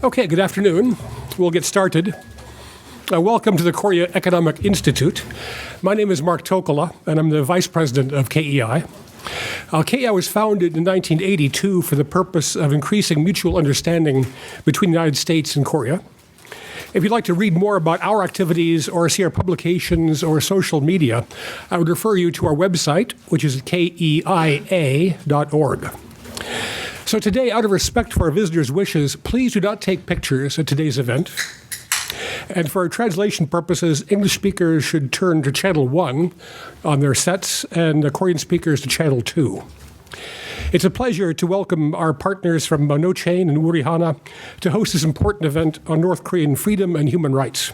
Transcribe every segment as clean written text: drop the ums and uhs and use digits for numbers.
Okay, good afternoon. We'll get started. Welcome to the Korea Economic Institute. My name is Mark Tokola, and I'm the Vice President of KEI. KEI was founded in 1982 for the purpose of increasing mutual understanding between the United States and Korea. If you'd like to read more about our activities or see our publications or social media, I would refer you to our website, which is keia.org. So today, out of respect for our visitors' wishes, please do not take pictures at today's event. And for translation purposes, English speakers should turn to Channel 1 on their sets, and Korean speakers to Channel 2. It's a pleasure to welcome our partners from Chain and Woorihana to host this important event on North Korean freedom and human rights.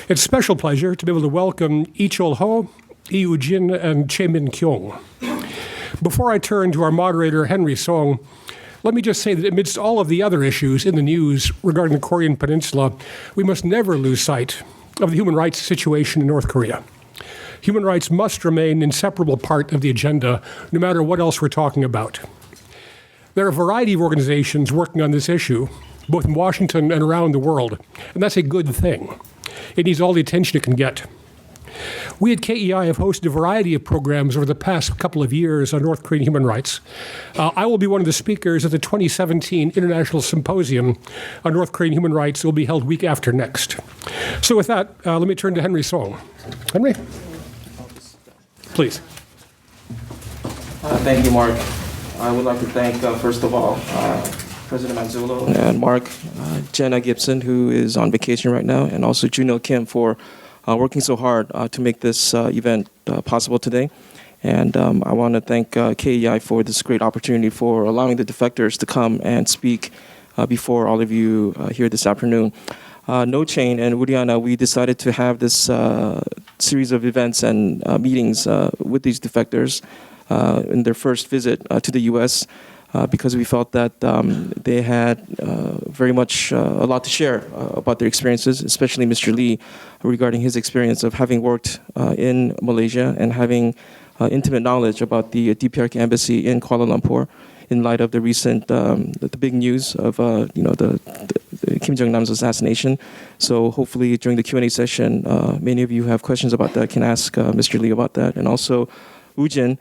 It's a special pleasure to be able to welcome Lee Chol-ho, Lee Woo-jin, and Chae-min Kyung. Before I turn to our moderator, Henry Song, let me just say that amidst all of the other issues in the news regarding the Korean Peninsula, we must never lose sight of the human rights situation in North Korea. Human rights must remain an inseparable part of the agenda, no matter what else we're talking about. There are a variety of organizations working on this issue, both in Washington and around the world, and that's a good thing. It needs all the attention it can get. We at KEI have hosted a variety of programs over the past couple of years on North Korean human rights. I will be one of the speakers at the 2017 International Symposium on North Korean human rights that will be held week after next. So with that, let me turn to Henry Song. Henry, please. Thank you, Mark. I would like to thank, first of all, President Manzullo and Mark, Jenna Gibson, who is on vacation right now, and also Junil Kim for working so hard to make this event possible today. And I want to thank KEI for this great opportunity for allowing the defectors to come and speak before all of you here this afternoon. Chain and Woorihana, we decided to have this series of events and meetings with these defectors in their first visit to the U.S. Because we felt that they had very much a lot to share about their experiences, especially Mr. Lee, regarding his experience of having worked in Malaysia and having intimate knowledge about the DPRK embassy in Kuala Lumpur in light of the recent, the big news of the Kim Jong-un's assassination. So hopefully during the Q&A session, many of you have questions about that, can ask Mr. Lee about that. And also Woo-jin,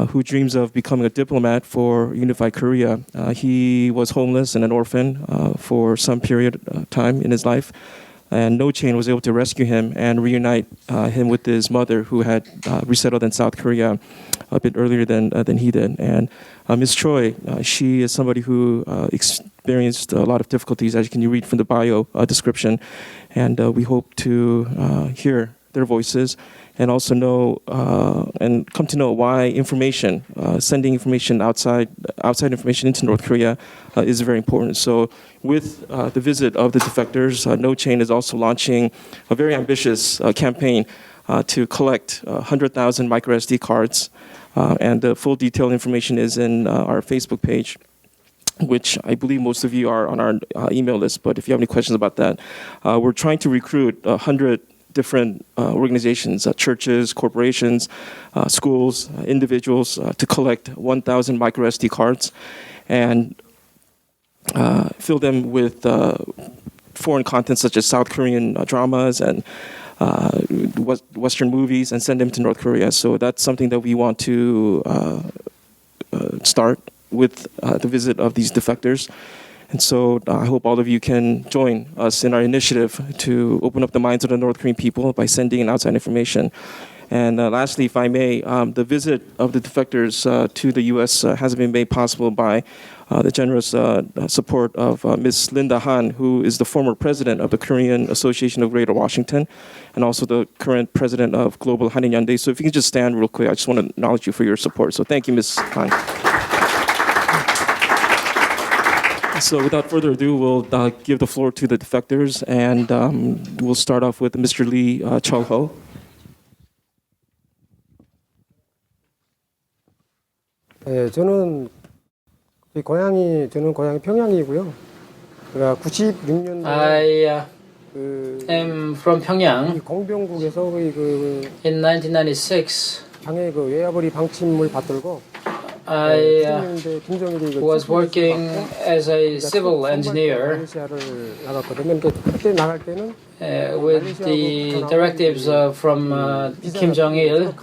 who dreams of becoming a diplomat for unified Korea. He was homeless and an orphan for some period of time in his life. And Chain was able to rescue him and reunite him with his mother, who had resettled in South Korea a bit earlier than he did. And Ms. Choi, she is somebody who experienced a lot of difficulties, as you can read from the bio description. And we hope to hear their voices and also know and come to know why information, sending information outside information into North Korea is very important. So with the visit of the defectors, Chain is also launching a very ambitious campaign to collect 100,000 micro SD cards. And the full detailed information is in our Facebook page, which I believe most of you are on our email list. But if you have any questions about that, we're trying to recruit 100 different organizations, churches, corporations, schools, individuals to collect 1,000 micro SD cards and fill them with foreign content such as South Korean dramas and Western movies and send them to North Korea. So that's something that we want to start with the visit of these defectors. And so I hope all of you can join us in our initiative to open up the minds of the North Korean people by sending in outside information. And lastly, if I may, the visit of the defectors to the U.S. has been made possible by the generous support of Ms. Linda Han, who is the former president of the Korean Association of Greater Washington, and also the current president of Global Hanin Hyundai. So if you can just stand real quick, I just want to acknowledge you for your support. So thank you, Ms. Han. So without further ado, we'll give the floor to the defectors, and we'll start off with Mr. Lee Chol-ho. 저는 고향이 평양이고요. 제가 96년도에 I am from Pyongyang. 공병국에서 In 1996, 장애 외화벌이 방침을 받들고 I 팀장인데 김정일이 그 was working as a 우리가 civil 처음 engineer 말레이시아를 나갔거든요. 그때 나갈 때는 with the directives from Kim Jong-il.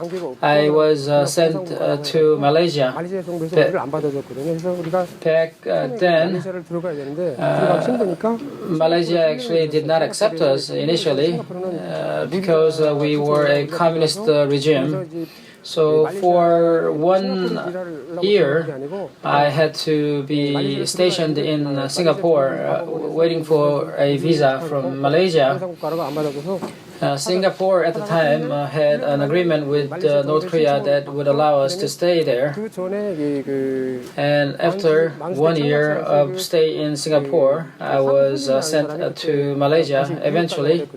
I was sent to Malaysia. 말레이시아 정부에서 우리를 안 받아줬거든요. 그래서 우리가 Back then, 말레이시아를 들어가야 되는데 들어가기 힘드니까 Malaysia actually did not accept us initially because we were a communist regime. So for 1 year, I had to be stationed in Singapore, waiting for a visa from Malaysia. Singapore at the time had an agreement with North Korea that would allow us to stay there. And after 1 year of stay in Singapore, I was sent to Malaysia eventually.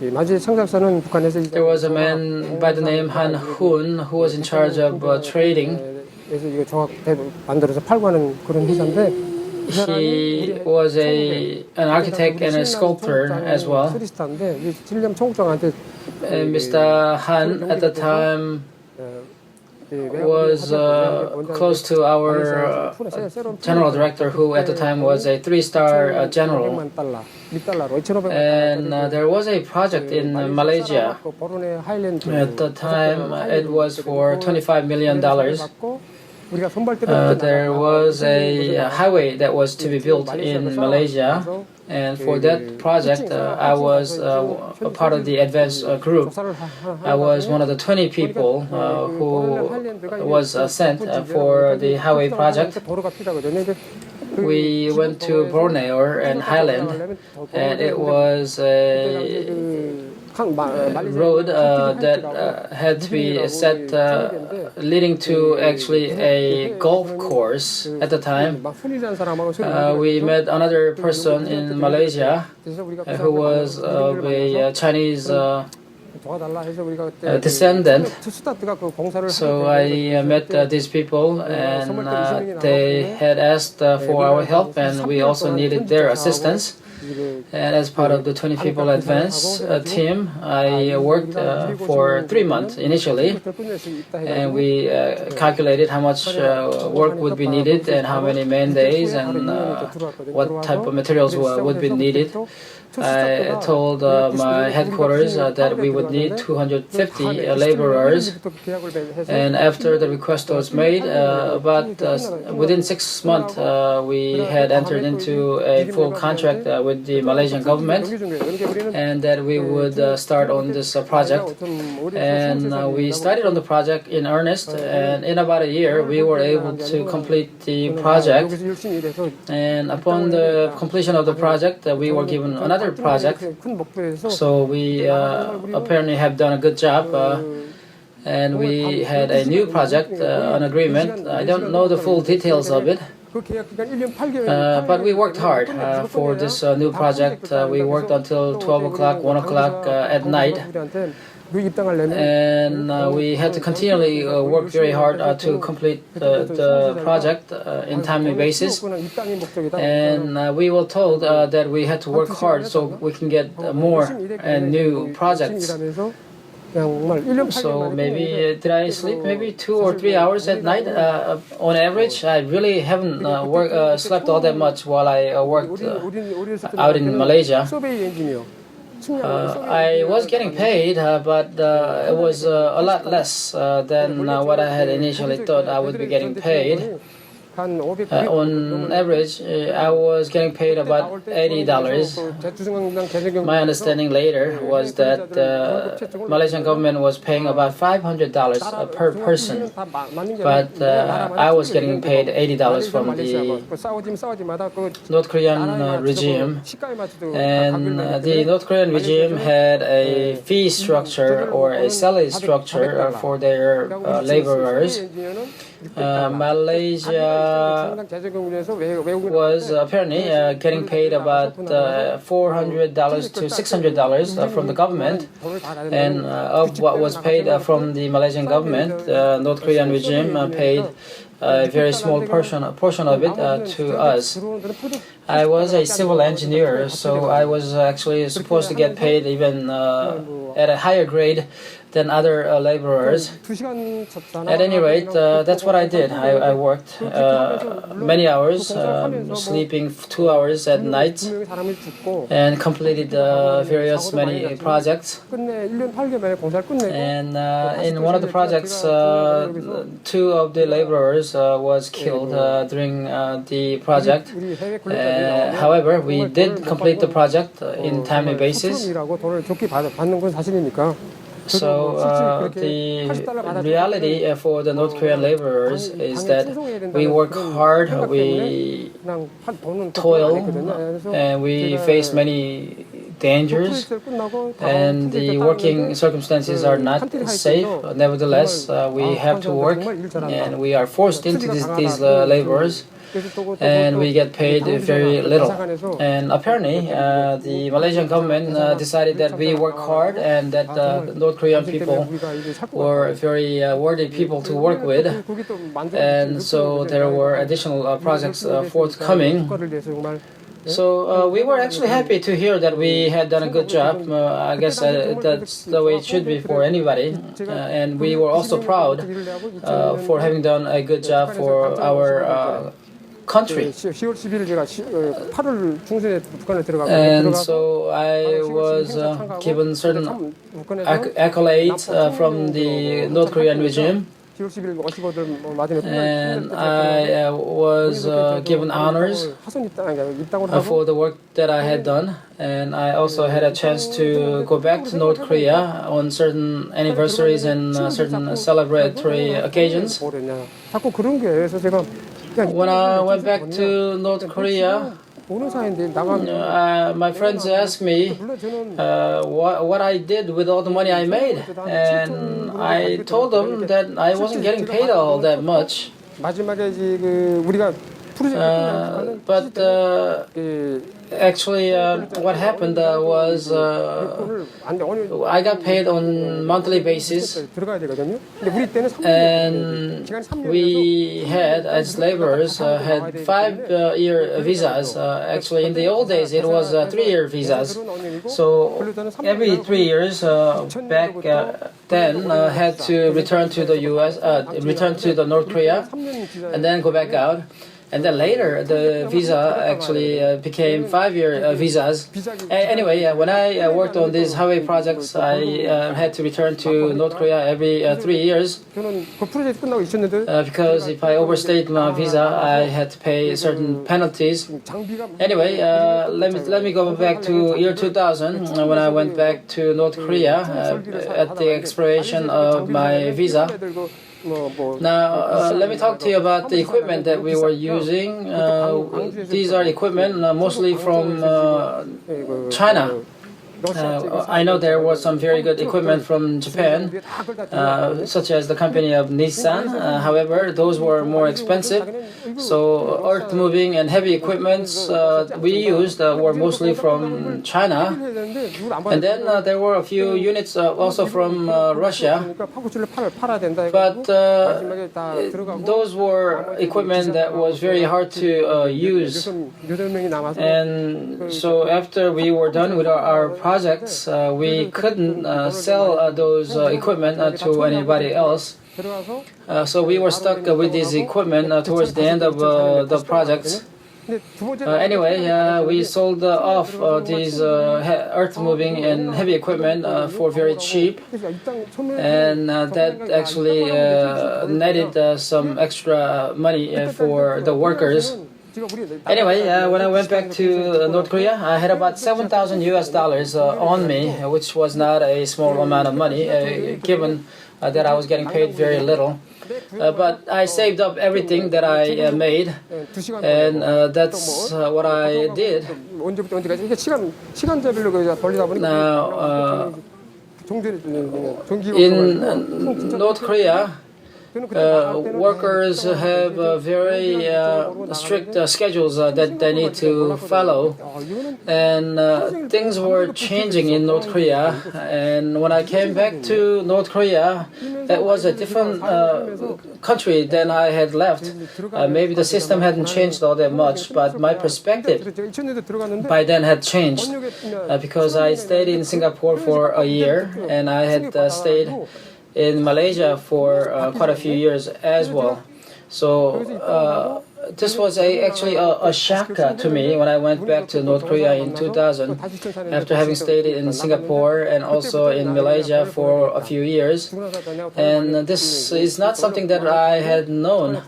There was a man by the name Han Hun who was in charge of trading. He was an architect and a sculptor as well. And Mr. Han at the time was close to our general director, who at the time was a 3-star general. And there was a project in Malaysia. At the time, it was for $25 million. There was a highway that was to be built in Malaysia. And for that project, I was a part of the advanced group. I was one of the 20 people who was sent for the highway project. We went to Borneo and Highland, and it was a road that had to be set leading to actually a golf course at the time. We met another person in Malaysia who was of a Chinese descendant. So I met these people, and they had asked for our help, and we also needed their assistance. And as part of the 20 people advance team, I worked for 3 months initially, and we calculated how much work would be needed and how many man days and what type of materials would be needed. I told my headquarters that we would need 250 laborers, and after the request was made, within 6 months, we had entered into a full contract with the Malaysian government, and that we would start on this project. And we started on the project in earnest, and in about a year, we were able to complete the project. And upon the completion of the project, we were given another project. So we apparently have done a good job, and we had a new project, an agreement. I don't know the full details of it, but we worked hard for this new project. We worked until 12 o'clock, 1 o'clock at night. And we had to continually work very hard to complete the project in timely basis. And we were told that we had to work hard so we can get more and new projects. So maybe, did I sleep maybe 2 or 3 hours at night? On average, I really haven't slept all that much while I worked out in Malaysia. I was getting paid, but it was a lot less than what I had initially thought I would be getting paid. On average, I was getting paid about $80. My understanding later was that the Malaysian government was paying about $500 per person, but I was getting paid $80 from the North Korean regime. And the North Korean regime had a fee structure or a salary structure for their laborers. Malaysia was apparently getting paid about $400 to $600 from the government, and of what was paid from the Malaysian government, the North Korean regime paid a very small portion of it to us. I was a civil engineer, so I was actually supposed to get paid even at a higher grade than other laborers. 2시간 At any rate, that's what I did. I worked many hours, sleeping 2 hours at night, 두 명의 사람이 죽고 and completed various many projects. 끝내 1년 8개월 만에 공사를 끝내고 And in one of the projects, 2 of the laborers was killed during the project. 우리 해외 근로자들이 However, we did complete the project in timely basis. 일하고 돈을 좋게 받는 건 사실이니까. So the reality for the North Korean laborers is that we work hard, we 그냥 돈은 toil, and we face many dangers, and the working circumstances are not safe. Nevertheless, we have to work, and we are forced into these laborers, and we get paid very little. And apparently, the Malaysian government decided that we work hard and that the North Korean people were very worthy people to work with. And so there were additional projects forthcoming. So we were actually happy to hear that we had done a good job. I guess that's the way it should be for anybody. And we were also proud for having done a good job for our country. 10월 10일 제가 8월 중순에 북한에 들어가고 And so I was given certain accolades from the North Korean regime. 10월 10일 55들 맞으면 And I was given honors 화성 입당을 하고 for the work that I had done. And I also had a chance to go back to North Korea on certain anniversaries and certain celebratory occasions. 자꾸 그런 게 그래서 제가 When I went back to North Korea, 오는 사이인데 나가면 my friends asked me what I did with all the money I made, and I told them that I wasn't getting paid all that much. 마지막에 이제 그 우리가 But actually, what happened was I got paid on monthly basis, 들어가야 되거든요. 근데 우리 때는 and we had, as laborers, had 5-year visas. Actually, in the old days, it was 3-year visas. So every 3 years back then, had to return to the U.S., return to the North Korea, and then go back out. And then later, the visa actually became 5-year visas. Anyway, when I worked on these highway projects, I had to return to North Korea every 3 years. 저는 그 프로젝트 끝나고 있었는데 Because if I overstayed my visa, I had to pay certain penalties. Anyway, let me go back to year 2000 when I went back to North Korea at the expiration of my visa. Now, let me talk to you about the equipment that we were using. These are equipment mostly from China. I know there was some very good equipment from Japan, such as the company of Nissan. However, those were more expensive. So earth-moving and heavy equipments we used were mostly from China. And then there were a few units also from Russia. But those were equipment that was very hard to use. And so after we were done with our projects, we couldn't sell those equipment to anybody else. So we were stuck with this equipment towards the end of the projects. Anyway, we sold off these earth-moving and heavy equipment for very cheap, and that actually netted some extra money for the workers. Anyway, when I went back to North Korea, I had about $7,000 on me, which was not a small amount of money, given that I was getting paid very little. But I saved up everything that I made, and that's what I did. Now, in North Korea, workers have very strict schedules that they need to follow, and things were changing in North Korea. And when I came back to North Korea, that was a different country than I had left. Maybe the system hadn't changed all that much, but my perspective by then had changed because I stayed in Singapore for a year, and I had stayed in Malaysia for quite a few years as well. So this was actually a shock to me when I went back to North Korea in 2000 after having stayed in Singapore and also in Malaysia for a few years. And this is not something that I had known.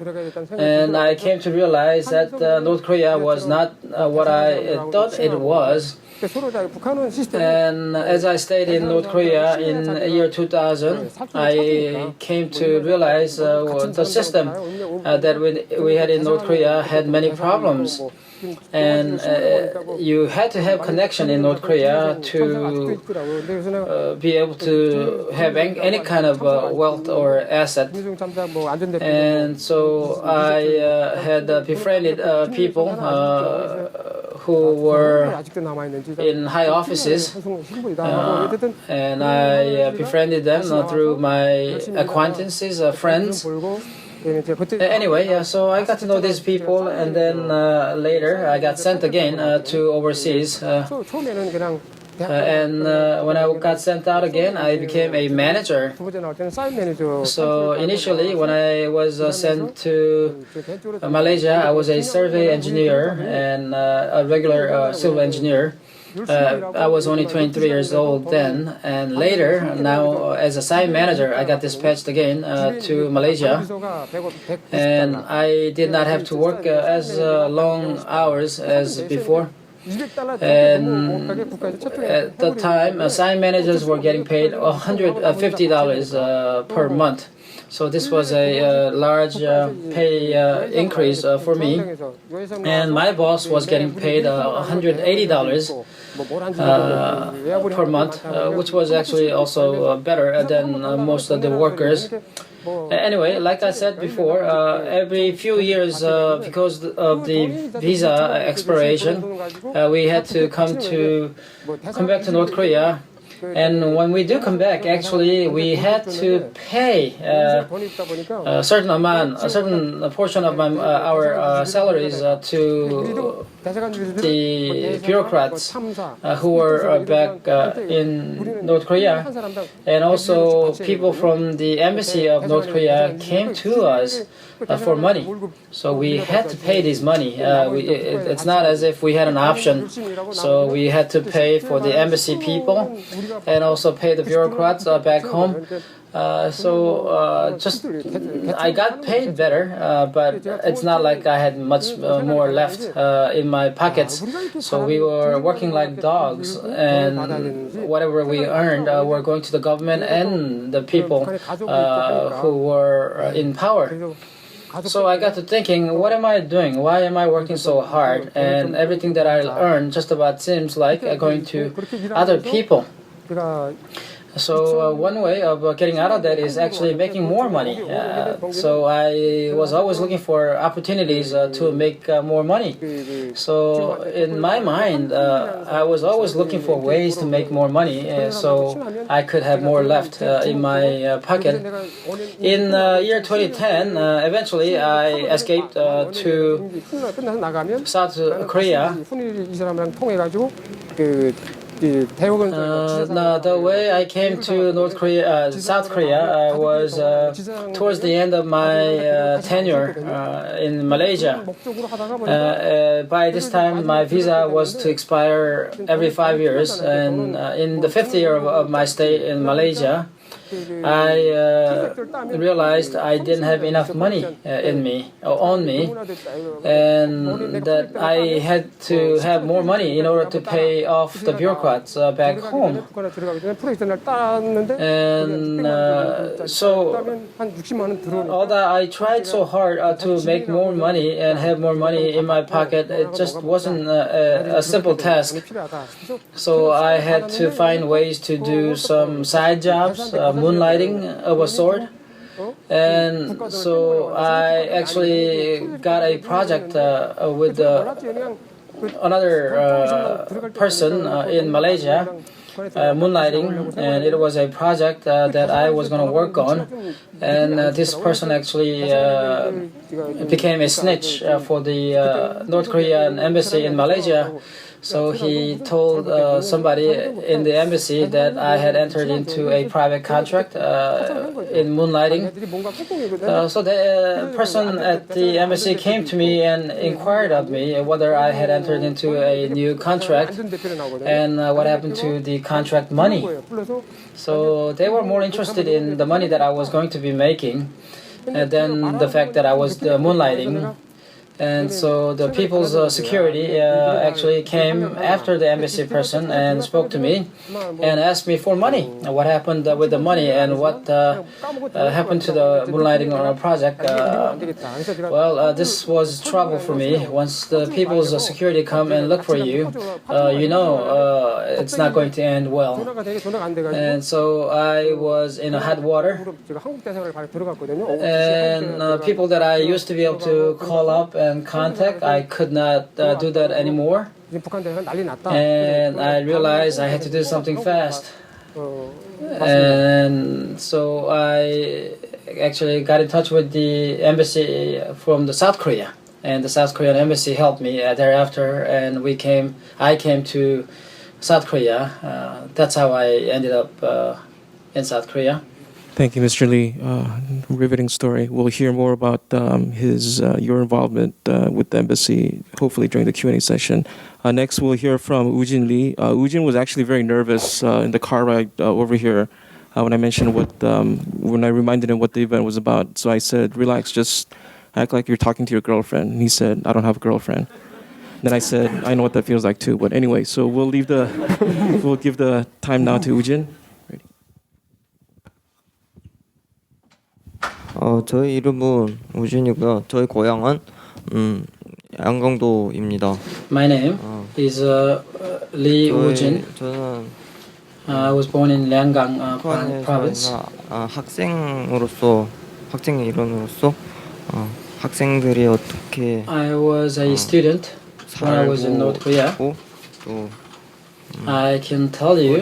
And I came to realize that North Korea was not what I thought it was. And as I stayed in North Korea in the year 2000, I came to realize the system that we had in North Korea had many problems. And you had to have connection in North Korea to be able to have any kind of wealth or asset. And so I had befriended people who were in high offices, and I befriended them through my acquaintances, friends. Anyway, so I got to know these people, and then later I got sent again to overseas. And when I got sent out again, I became a manager. So initially, when I was sent to Malaysia, I was a survey engineer and a regular civil engineer. I was only 23 years old then, and later, now as a site manager, I got dispatched again to Malaysia, and I did not have to work as long hours as before. And at the time, site managers were getting paid $150 per month. So this was a large pay increase for me. And my boss was getting paid $180 per month, which was actually also better than most of the workers. Anyway, like I said before, every few years, because of the visa expiration, we had to come back to North Korea. And when we do come back, actually, we had to pay a certain portion of our salaries to the bureaucrats who were back in North Korea. And also, people from the embassy of North Korea came to us for money. So we had to pay this money. It's not as if we had an option. So we had to pay for the embassy people and also pay the bureaucrats back home. I got paid better, but it's not like I had much more left in my pockets. So we were working like dogs, and whatever we earned were going to the government and the people who were in power. So I got to thinking, what am I doing? Why am I working so hard? And everything that I earn just about seems like going to other people. So one way of getting out of that is actually making more money. So I was always looking for opportunities to make more money. So in my mind, I was always looking for ways to make more money so I could have more left in my pocket. In year 2010, eventually I escaped to South Korea. The way I came to South Korea was towards the end of my tenure in Malaysia. By this time, my visa was to expire every 5 years, and in the 5th year of my stay in Malaysia, I realized I didn't have enough money on me, and that I had to have more money in order to pay off the bureaucrats back home. And so, although I tried so hard to make more money and have more money in my pocket, it just wasn't a simple task. So I had to find ways to do some side jobs, moonlighting of a sort, And so I actually got a project with another person in Malaysia, moonlighting, and it was a project that I was going to work on. And this person actually became a snitch for the North Korean embassy in Malaysia. So he told somebody in the embassy that I had entered into a private contract in moonlighting. So the person at the embassy came to me and inquired of me whether I had entered into a new contract and what happened to the contract money. So they were more interested in the money that I was going to be making than the fact that I was moonlighting. And so the people's security actually came after the embassy person and spoke to me and asked me for money. What happened with the money and what happened to the moonlighting on our project? This was trouble for me. Once the people's security come and look for you, it's not going to end well. And so I was in a hot water. And people that I used to be able to call up and contact, I could not do that anymore. And I realized I had to do something fast. And so I actually got in touch with the embassy from the South Korea. And the South Korean embassy helped me thereafter, and I came to South Korea. That's how I ended up in South Korea. Thank you, Mr. Lee. Riveting story. We'll hear more about your involvement with the embassy, hopefully during the Q&A session. Next, we'll hear from Woojin Lee. Woojin was actually very nervous in the car ride over here when I mentioned when I reminded him what the event was about. So I said, relax, just act like you're talking to your girlfriend. And he said, I don't have a girlfriend. Then I said, I know what that feels like too. But anyway, so we'll give the time now to Woojin. 저희 이름은 우진이고요. 저희 고향은 양강도입니다. My name is Lee Woojin. 저는 I was born in Lianggang province. 학생 일원으로서 학생들이 어떻게 I was a student when I was in North Korea. 또 I can tell you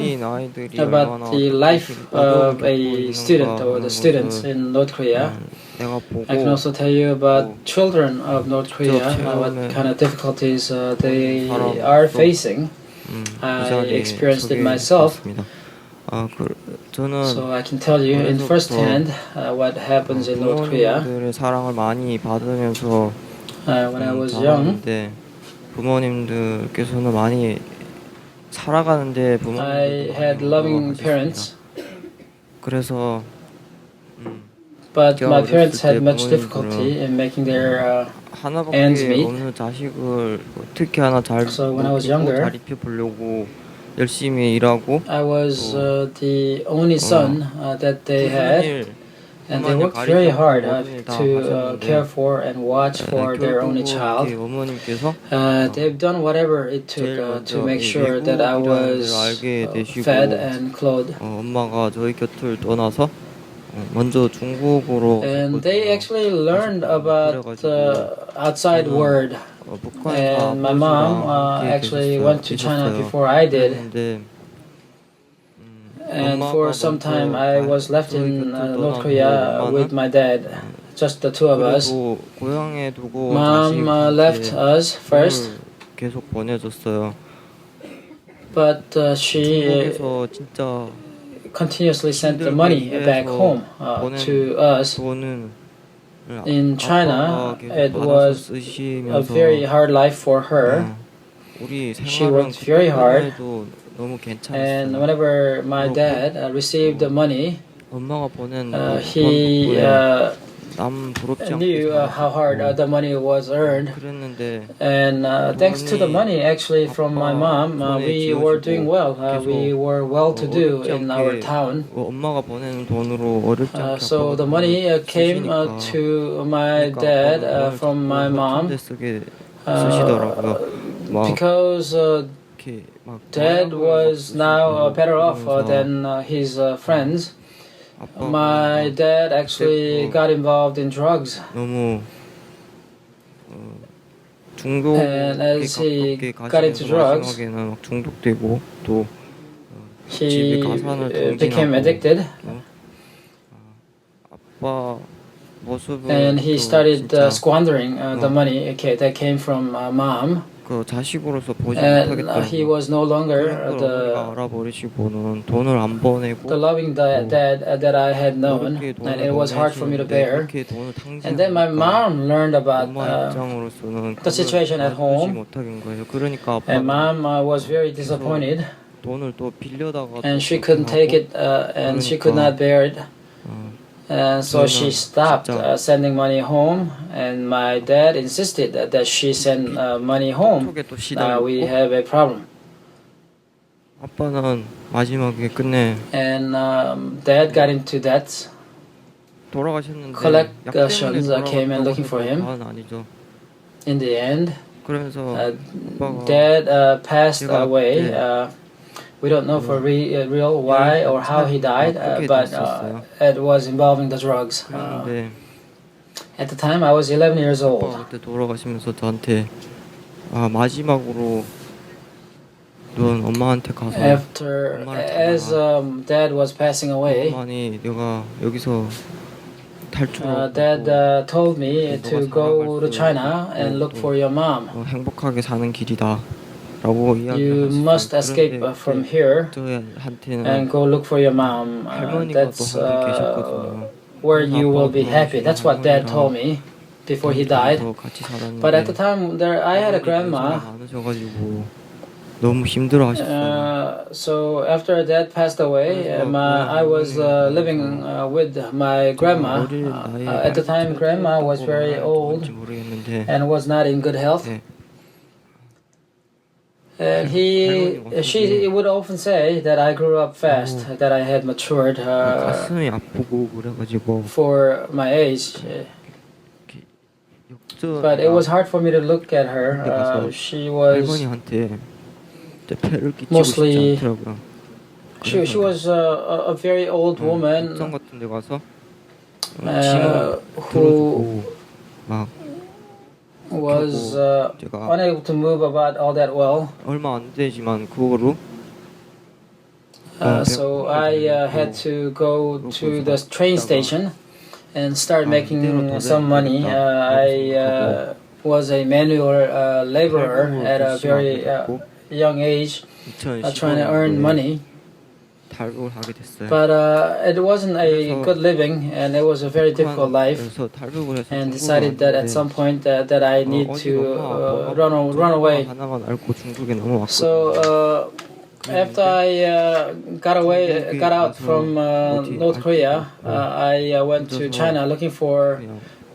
about the life of a student or the students in North Korea. I can also tell you about children of North Korea, what kind of difficulties they are facing. I experienced it myself. So I can tell you in first hand what happens in North Korea. 사랑을 많이 받으면서 When I was young, 부모님들께서는 많이 살아가는데 I had loving parents, 그래서 but my parents had much difficulty in making their ends meet. 없는 자식을 어떻게 하나 잘 So when I was younger, 잘 입혀 보려고 열심히 일하고 I was the only son that they had, and they worked very hard to care for and watch for their only child. They've done whatever it took to make sure that I was fed and clothed. 엄마가 저희 곁을 떠나서 먼저 중국어로 And they actually learned about the outside world. And my mom actually went to China before I did. And for some time I was left in North Korea with my dad, just the two of us. Mom left us first, 계속 보내줬어요. but she continuously sent the money back home to us. In China, it was a very hard life for her. She worked very hard. And whenever my dad received the money, he knew how hard the money was earned. And thanks to the money actually from my mom, we were doing well. We were well-to-do in our town. So the money came to my dad from my mom because Dad was now better off than his friends. My dad actually got involved in drugs. 너무 중독에 And as he 가깝게 got into 가시면서 drugs, 마지막에는 막 중독되고 또 집에 he 가산을 became 탕진하고 addicted. 아빠 모습을 And he 또 started 진짜 squandering the money that came from mom. 그 자식으로서 보지 And 못하겠다는 he was no longer 그런 걸 the 어머니가 알아버리시고는 돈을 안 보내고 loving dad that I had known, 그렇게 and 돈을 it was hard for me to bear. 그렇게 돈을 And then my mom learned about 엄마 입장으로서는 the situation at home. 못하는 거예요. 그러니까 And 아빠는 mom was very disappointed, 돈을 또 빌려다가 and 또 she 그렇게 couldn't take 하고, it, and she could not bear it. And so she stopped sending money home, and my dad insisted that she send money home. 톡에 또 Now we 시달렸고 have a problem. 아빠는 마지막에 끝내 And dad got into debts. 돌아가셨는데 Collections 약 때문에 came and looking for him. 돌아가셨던 건 아니죠. In the end, 그러면서 아빠가 dad passed 제가 away. 그때 We don't know for real why or how he died, but it was involving the drugs. 그런데 At the time, I was 11 years old. 아빠가 그때 돌아가시면서 저한테 마지막으로 넌 엄마한테 가서 After, as dad was passing away, 엄마니 내가 여기서 탈출하고 dad told me to go to China and look for your mom. 행복하게 사는 길이다 라고 You must escape from here 저한테는 and go look for your mom. 할머니가 또 That's 한 분 계셨거든요. where you will be happy. That's what dad told me before he died. 같이 살았는데 But at the time, I had a grandma. 많으셔가지고 너무 힘들어하셨어요. So after dad passed away, I was living with my grandma. At the time, grandma was very old and was not in good health. And she would often say that I grew up fast, that I had matured 가슴이 아프고 그래가지고 for my age. But it was hard for me to look at her. She was 할머니한테 폐를 끼치고 mostly. 싶지 않더라고요. She was a very old woman 극장 같은 데 가서 who 막 was 제가 unable to move about all that well. 얼마 안 되지만 그거로 So I had to go to the train station and start making some money. I was a manual laborer at a very young age, trying to earn money. 탈북을 하게 됐어요. But it wasn't a good living, and it was a very difficult life. 그래서 탈북을 해서 And decided that at some point that I need to run away. 하나만 알고 중국에 넘어왔고. So after I got out from North Korea, I went to China looking for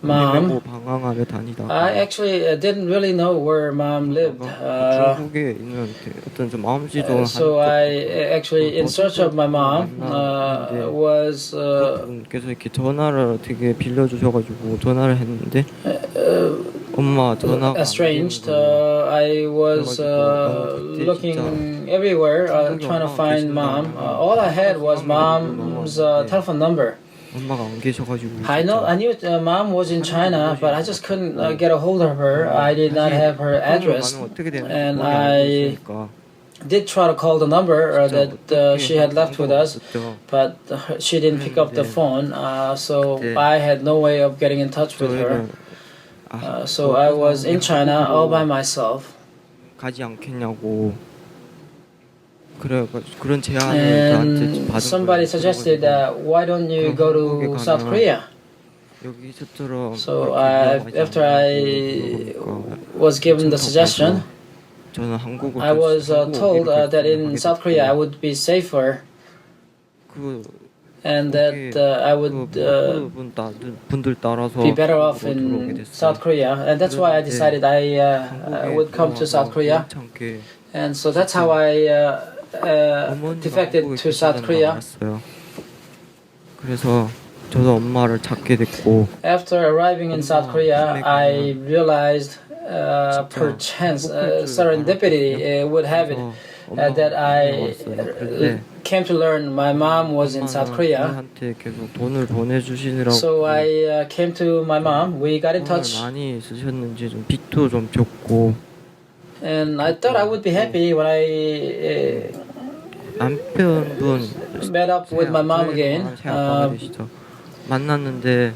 mom. 방황하며 다니다가 I actually didn't really know where mom lived. 중국에 있는 어떤 좀 마음씨 좋은 So I actually, in search of my mom, was 그래서 이렇게 전화를 되게 빌려주셔가지고 전화를 했는데 엄마 전화가 estranged. I was looking everywhere, trying to find mom. All I had was mom's telephone number. 엄마가 안 계셔가지고 I knew mom was in China, but I just couldn't get a hold of her. I did not have her address, and I did try to call the number that she had left with us, but she didn't pick up the phone. So I had no way of getting in touch with her. So I was in China all by myself. 가지 않겠냐고. 그런 제안을 저한테 받은 somebody suggested why don't you go to South Korea? 여기서처럼 So after I was given the suggestion, 저는 한국을 I was told that in South Korea I would be safer and that I would 분들 따라서 be better off in South Korea, and that's why I decided I would come to South Korea, and so that's how I defected to South Korea. 그래서 저도 엄마를 찾게 됐고. After arriving in South Korea, I realized, perchance, serendipity would have it that I came to learn my mom was in South Korea. 저희한테 계속 돈을 보내주시느라고 So I came to my mom. We got in 돈을 touch, 많이 쓰셨는지 좀 빚도 좀 졌고 and I thought I would be happy when I 남편분 met up with my mom again. 새 아빠가 되시죠. 만났는데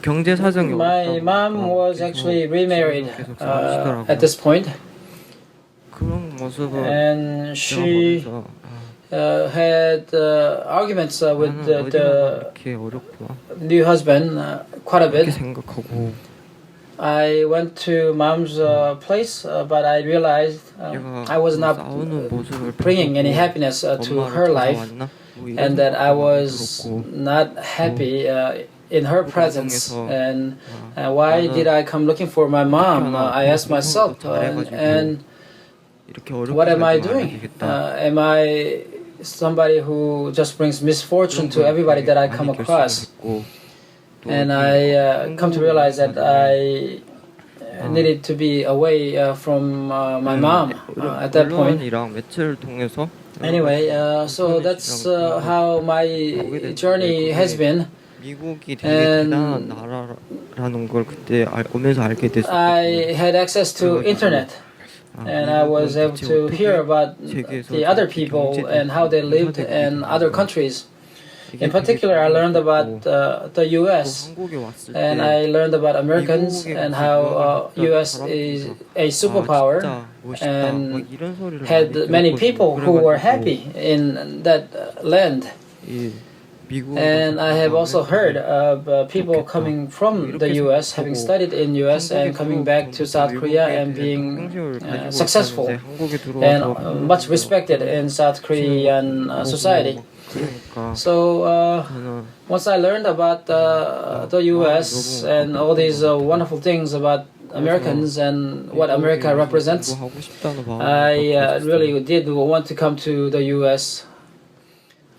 경제 사정이 My mom was actually remarried at this point, 그런 모습을 and she 보면서 had arguments with 나는 the 어디가 이렇게 어렵구나 new husband quite a 이렇게 bit. 생각하고 I went to mom's place, but I realized I was not 싸우는 모습을 bringing any 보고 happiness to 엄마를 her life, 찾아왔나? 뭐 이런 and that I 생각도 was 들었고 not happy in her presence. And why did I come looking for my mom? I asked myself, and 이렇게 어렵게 what am I 살지 doing? 말아야겠다. Am I somebody who just brings misfortune to everybody that I come across? And I come to realize that I needed to be away from my mom at that point. 언론이랑 매체를 통해서 Anyway, so that's how my journey has been. 미국이 되게 대단한 나라라는 걸 그때 오면서 알게 됐어요. I had access to internet, and I was able to hear about the other people and how they lived in other countries. In particular, I learned about the U.S. and I learned about Americans and how U.S. is a superpower and had many people who were happy in that land. And I have also heard of people coming from the U.S., having studied in U.S. and coming back to South Korea and being successful and much respected in South Korean society. So once I learned about the U.S. and all these wonderful things about Americans and what America represents, I really did want to come to the U.S.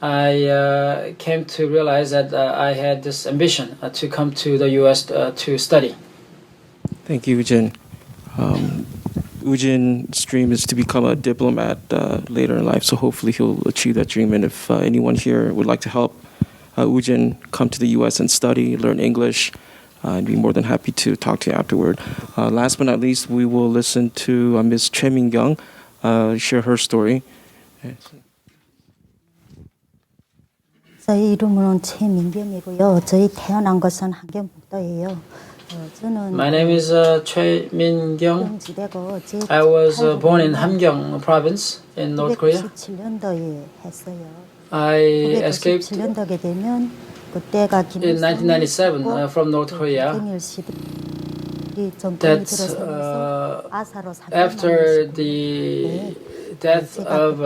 I came to realize that I had this ambition to come to the U.S. To study. Thank you, Ujin. Ujin's dream is to become a diplomat later in life, so hopefully he'll achieve that dream. And if anyone here would like to help Ujin come to the U.S. and study, learn English, I'd be more than happy to talk to you afterward. Last but not least, we will listen to Ms. Chae Min-kyung share her story. 저희 이름은 최민경이고요. 저희 태어난 것은 함경북도예요. My name is Chae Min-kyung. I was born in Hamgyong province in North Korea. 1997년도에 했어요. I escaped 1997년도에 되면 그때가 in 1997 from North Korea. That's after the death of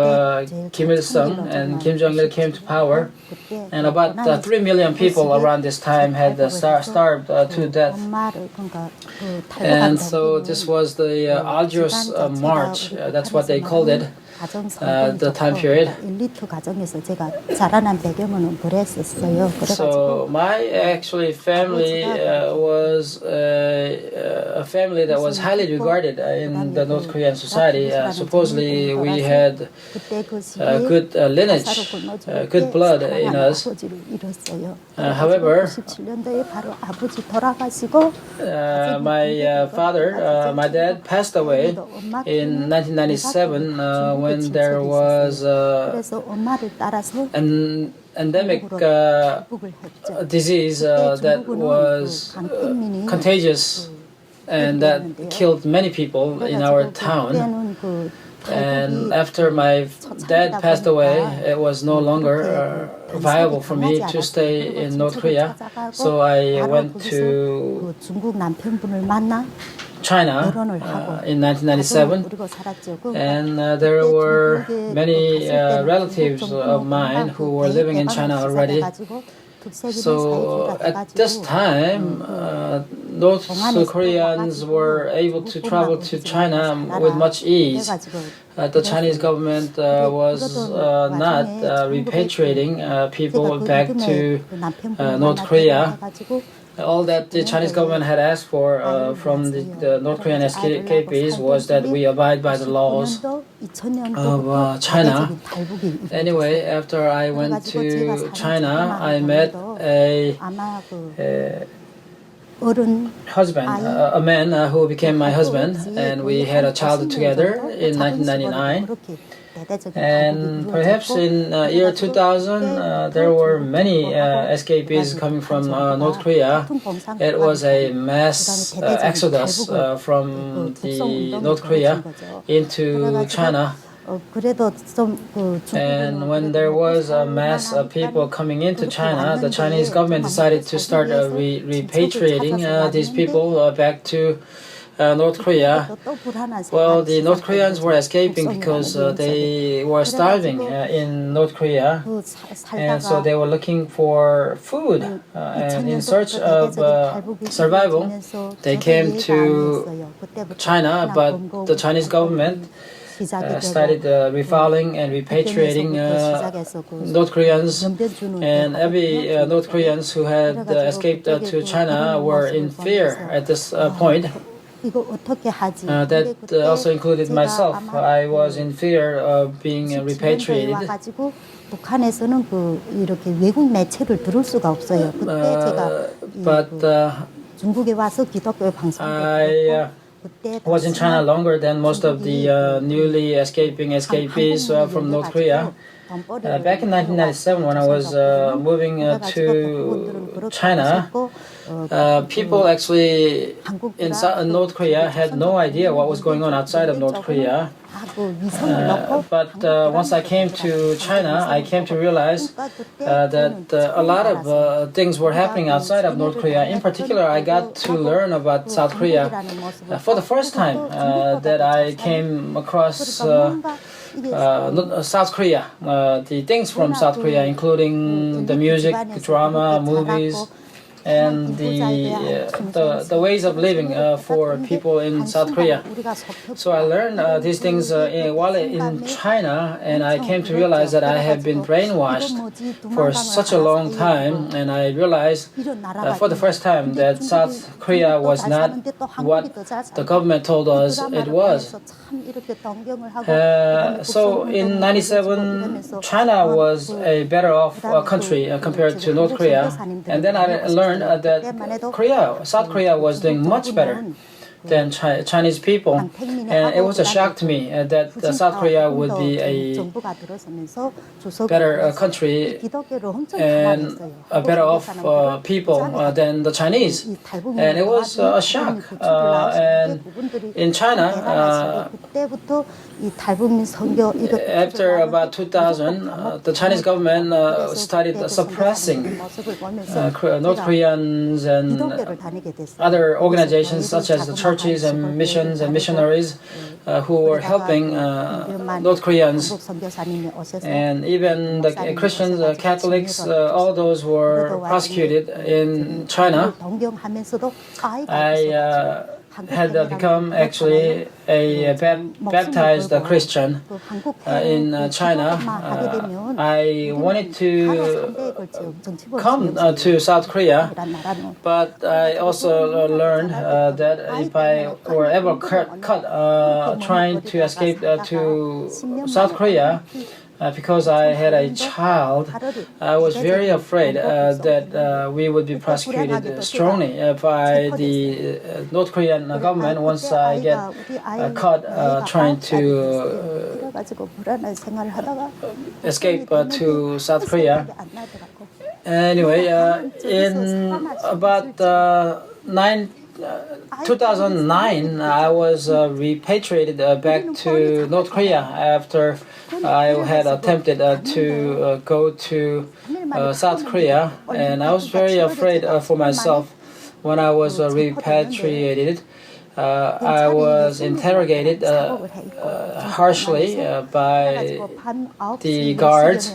Kim Il-sung and Kim Jong-un came to power, and about 3 million people around this time had starved to death. And so this was the arduous march, that's what they called it, the time period. So my actually family was a family that was highly regarded in the North Korean society. Supposedly we had good lineage, good blood in us. However, my father, my dad passed away in 1997 when there was an endemic disease that was contagious and that killed many people in our town. And after my dad passed away, it was no longer viable for me to stay in North Korea. So I went to China in 1997, and there were many relatives of mine who were living in China already. So at this time, North Koreans were able to travel to China with much ease. The Chinese government was not repatriating people back to North Korea. All that the Chinese government had asked for from the North Korean escapees was that we abide by the laws of China. Anyway, after I went to China, I met a husband, a man who became my husband, and we had a child together in 1999. And perhaps in year 2000, there were many escapees coming from North Korea. It was a mass exodus from the North Korea into China. And when there was a mass of people coming into China, the Chinese government decided to start repatriating these people back to North Korea. Well, the North Koreans were escaping because they were starving in North Korea, and so they were looking for food. And in search of survival, they came to China, but the Chinese government started refouling and repatriating North Koreans, and every North Koreans who had escaped to China were in fear at this point. That also included myself. I was in fear of being repatriated. But I was in China longer than most of the newly escapees from North Korea. Back in 1997, when I was moving to China, people actually in North Korea had no idea what was going on outside of North Korea. But once I came to China, I came to realize that a lot of things were happening outside of North Korea. In particular, I got to learn about South Korea for the first time that I came across South Korea, the things from South Korea, including the music, drama, movies, and the ways of living for people in South Korea. So I learned these things while in China, and I came to realize that I had been brainwashed for such a long time, and I realized for the first time that South Korea was not what the government told us it was. So in 97, China was a better off country compared to North Korea, and then I learned that South Korea was doing much better than Chinese people, and it was a shock to me that South Korea would be a better country and a better off people than the Chinese, and it was a shock. And in China, after about 2000, the Chinese government started suppressing North Koreans and other organizations such as the churches and missions and missionaries who were helping North Koreans, and even the Christians, Catholics, all those were prosecuted in China. I had become actually a baptized Christian in China. I wanted to come to South Korea, but I also learned that if I were ever caught trying to escape to South Korea, because I had a child, I was very afraid that we would be prosecuted strongly by the North Korean government once I get caught trying to escape to South Korea. Anyway, in about 2009, I was repatriated back to North Korea after I had attempted to go to South Korea, and I was very afraid for myself when I was repatriated. I was interrogated harshly by the guards,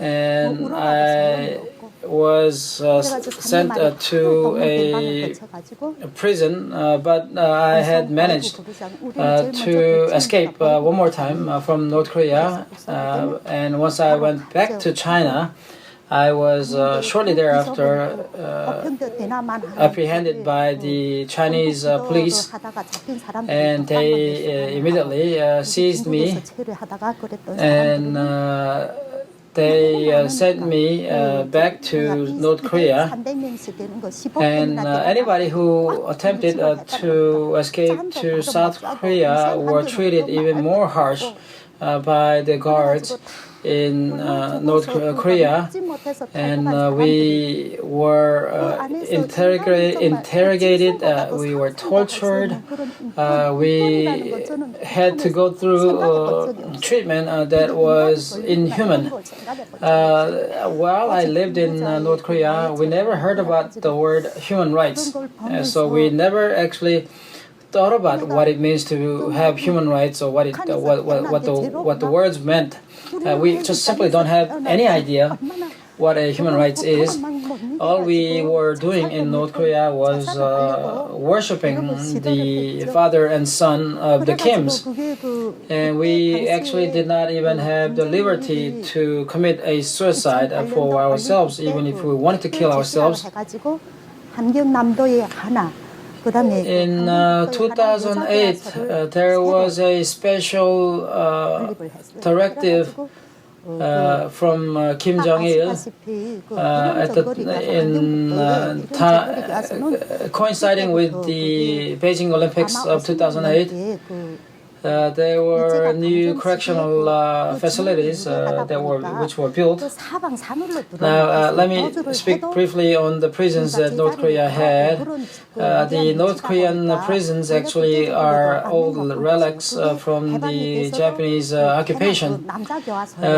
and I was sent to a prison, but I had managed to escape one more time from North Korea, and once I went back to China, I was shortly thereafter apprehended by the Chinese police, and they immediately seized me, and they sent me back to North Korea. And anybody who attempted to escape to South Korea were treated even more harsh by the guards in North Korea, and we were interrogated, we were tortured, we had to go through treatment that was inhuman. While I lived in North Korea, we never heard about the word human rights, so we never actually thought about what it means to have human rights or what the words meant. We just simply don't have any idea what a human rights is. All we were doing in North Korea was worshipping the father and son of the Kims. And we actually did not even have the liberty to commit a suicide for ourselves, even if we wanted to kill ourselves. In 2008, there was a special directive from Kim Jong-un coinciding with the Beijing Olympics of 2008. There were new correctional facilities which were built. Now, let me speak briefly on the prisons that North Korea had. The North Korean prisons actually are old relics from the Japanese occupation.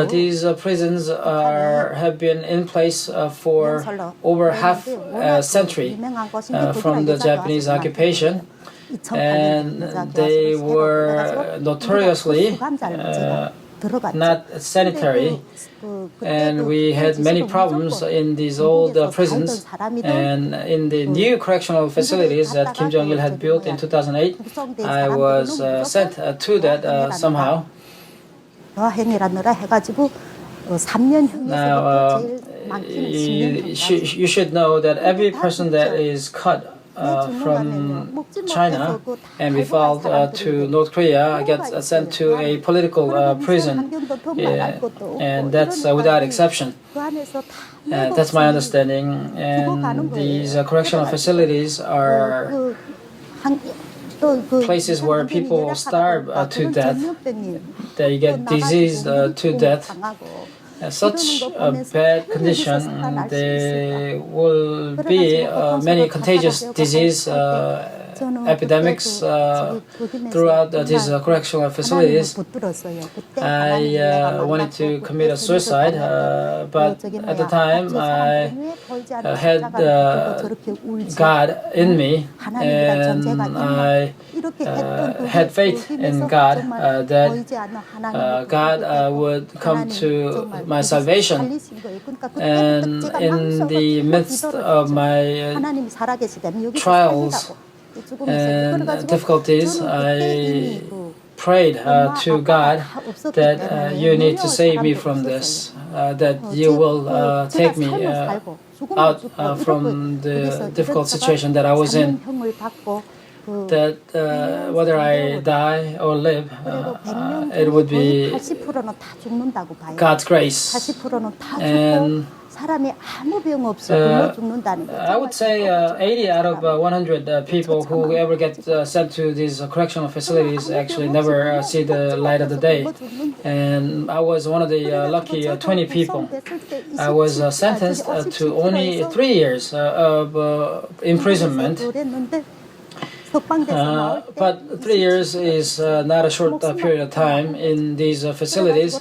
These prisons have been in place for over half a century from the Japanese occupation. And they were notoriously not sanitary, and we had many problems in these old prisons. And in the new correctional facilities that Kim Jong-il had built in 2008, I was sent to that somehow. Now, you should know that every person that is cut from China and be filed to North Korea gets sent to a political prison, and that's without exception. That's my understanding. And these correctional facilities are places where people starve to death. They get diseased to death. Such a bad condition, there will be many contagious disease epidemics throughout these correctional facilities. I wanted to commit a suicide, but at the time I had God in me, and I had faith in God that God would come to my salvation. And in the midst of my trials and difficulties, I prayed to God that you need to save me from this, that you will take me out from the difficult situation that I was in, that whether I die or live, it would be God's grace. And I would say 80 out of 100 people who ever get sent to these correctional facilities actually never see the light of the day. And I was one of the lucky 20 people. I was sentenced to only 3 years of imprisonment. But 3 years is not a short period of time in these facilities.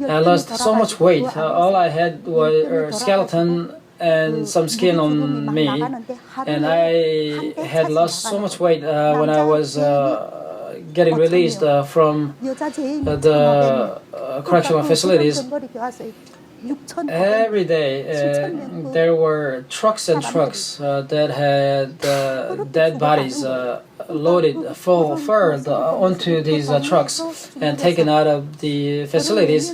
I lost so much weight. All I had was a skeleton and some skin on me. And I had lost so much weight when I was getting released from the correctional facilities. every day there were trucks and trucks that had dead bodies loaded full filled onto these trucks and taken out of the facilities,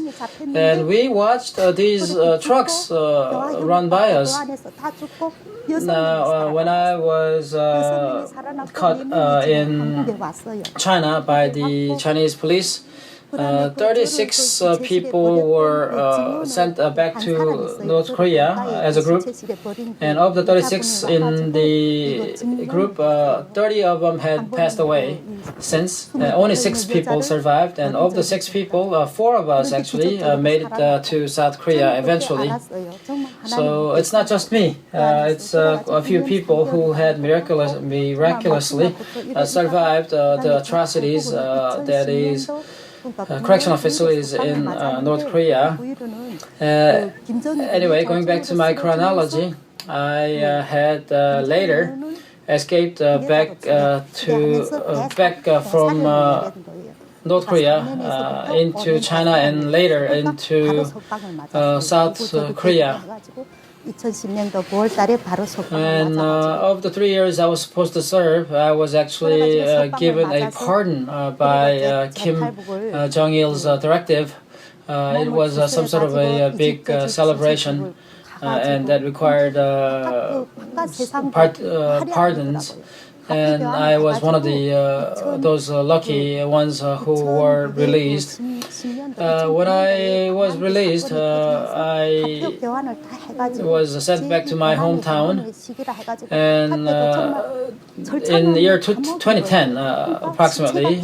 and we watched these trucks run by us. Now, when I was caught in China by the Chinese police, 36 people were sent back to North Korea as a group, and of the 36 in the group, 30 of them had passed away since. Only 6 people survived, and of the 6 people, 4 of us actually made it to South Korea eventually. So it's not just me, it's a few people who had miraculously survived the atrocities that is correctional facilities in North Korea. Anyway, going back to my chronology, I had later escaped back from North Korea into China and later into South Korea. And of the 3 years I was supposed to serve, I was actually given a pardon by Kim Jong-il's directive. It was some sort of a big celebration, and that required pardons. And I was one of those lucky ones who were released. When I was released, I was sent back to my hometown, and in the year 2010, approximately,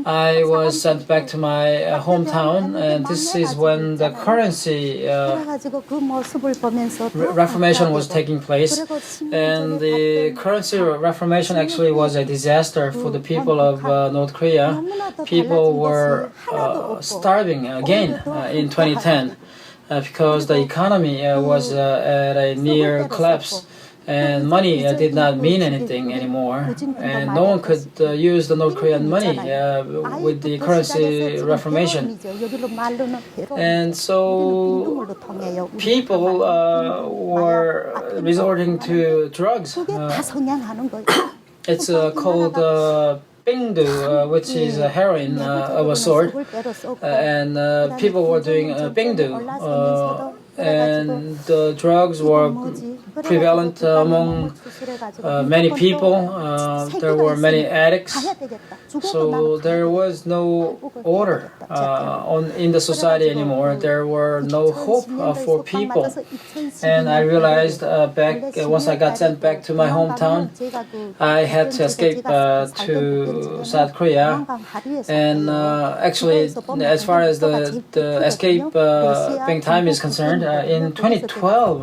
I was sent back to my hometown, and this is when the currency reformation was taking place, and the currency reformation actually was a disaster for the people of North Korea. People were starving again in 2010 because the economy was at a near collapse, and money did not mean anything anymore, and no one could use the North Korean money with the currency reformation. And so people were resorting to drugs. It's called Bingdu, which is heroin of a sort, and people were doing Bingdu, and the drugs were prevalent among many people. There were many addicts, so there was no order in the society anymore. There were no hope for people, and I realized once I got sent back to my hometown, I had to escape to South Korea. And actually, as far as the escaping time is concerned, in 2012,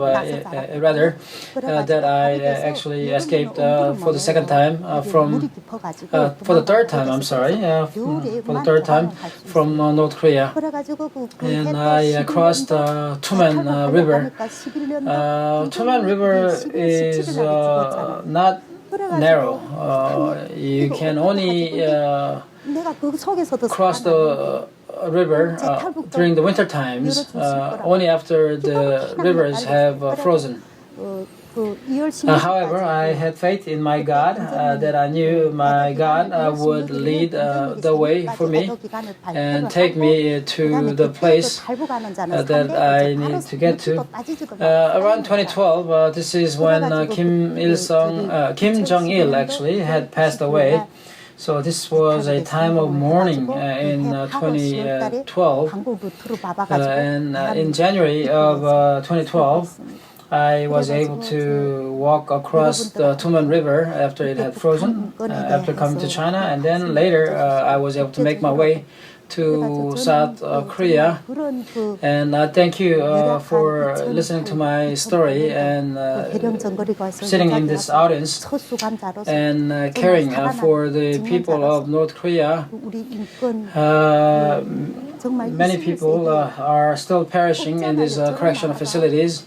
rather, that I actually escaped for the second time for the third time, I'm sorry, for the third time from North Korea. And I crossed Tumen River. Tumen River is not narrow. You can only cross the river during the winter times, only after the rivers have frozen. However, I had faith in my God, that I knew my God would lead the way for me and take me to the place that I need to get to. Around 2012, this is when Kim Jong-il actually had passed away. So this was a time of mourning in 2012, and in January of 2012, I was able to walk across the Tumen River after it had frozen, after coming to China, and then later I was able to make my way to South Korea. And thank you for listening to my story and sitting in this audience and caring for the people of North Korea. Many people are still perishing in these correctional facilities.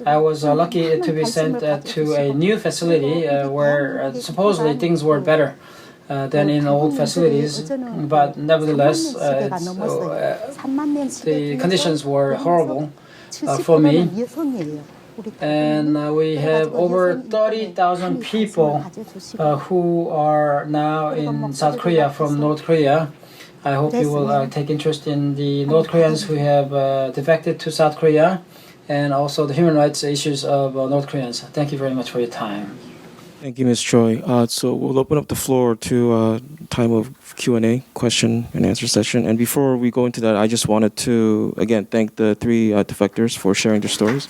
I was lucky to be sent to a new facility where supposedly things were better. than in old facilities, but nevertheless, the conditions were horrible for me. And we have over 30,000 people who are now in South Korea from North Korea. I hope you will take interest in the North Koreans who have defected to South Korea and also the human rights issues of North Koreans. Thank you very much for your time. Thank you, Ms. Choi. So we'll open up the floor to time of Q&A, question and answer session. And before we go into that, I just wanted to, again, thank the three defectors for sharing their stories.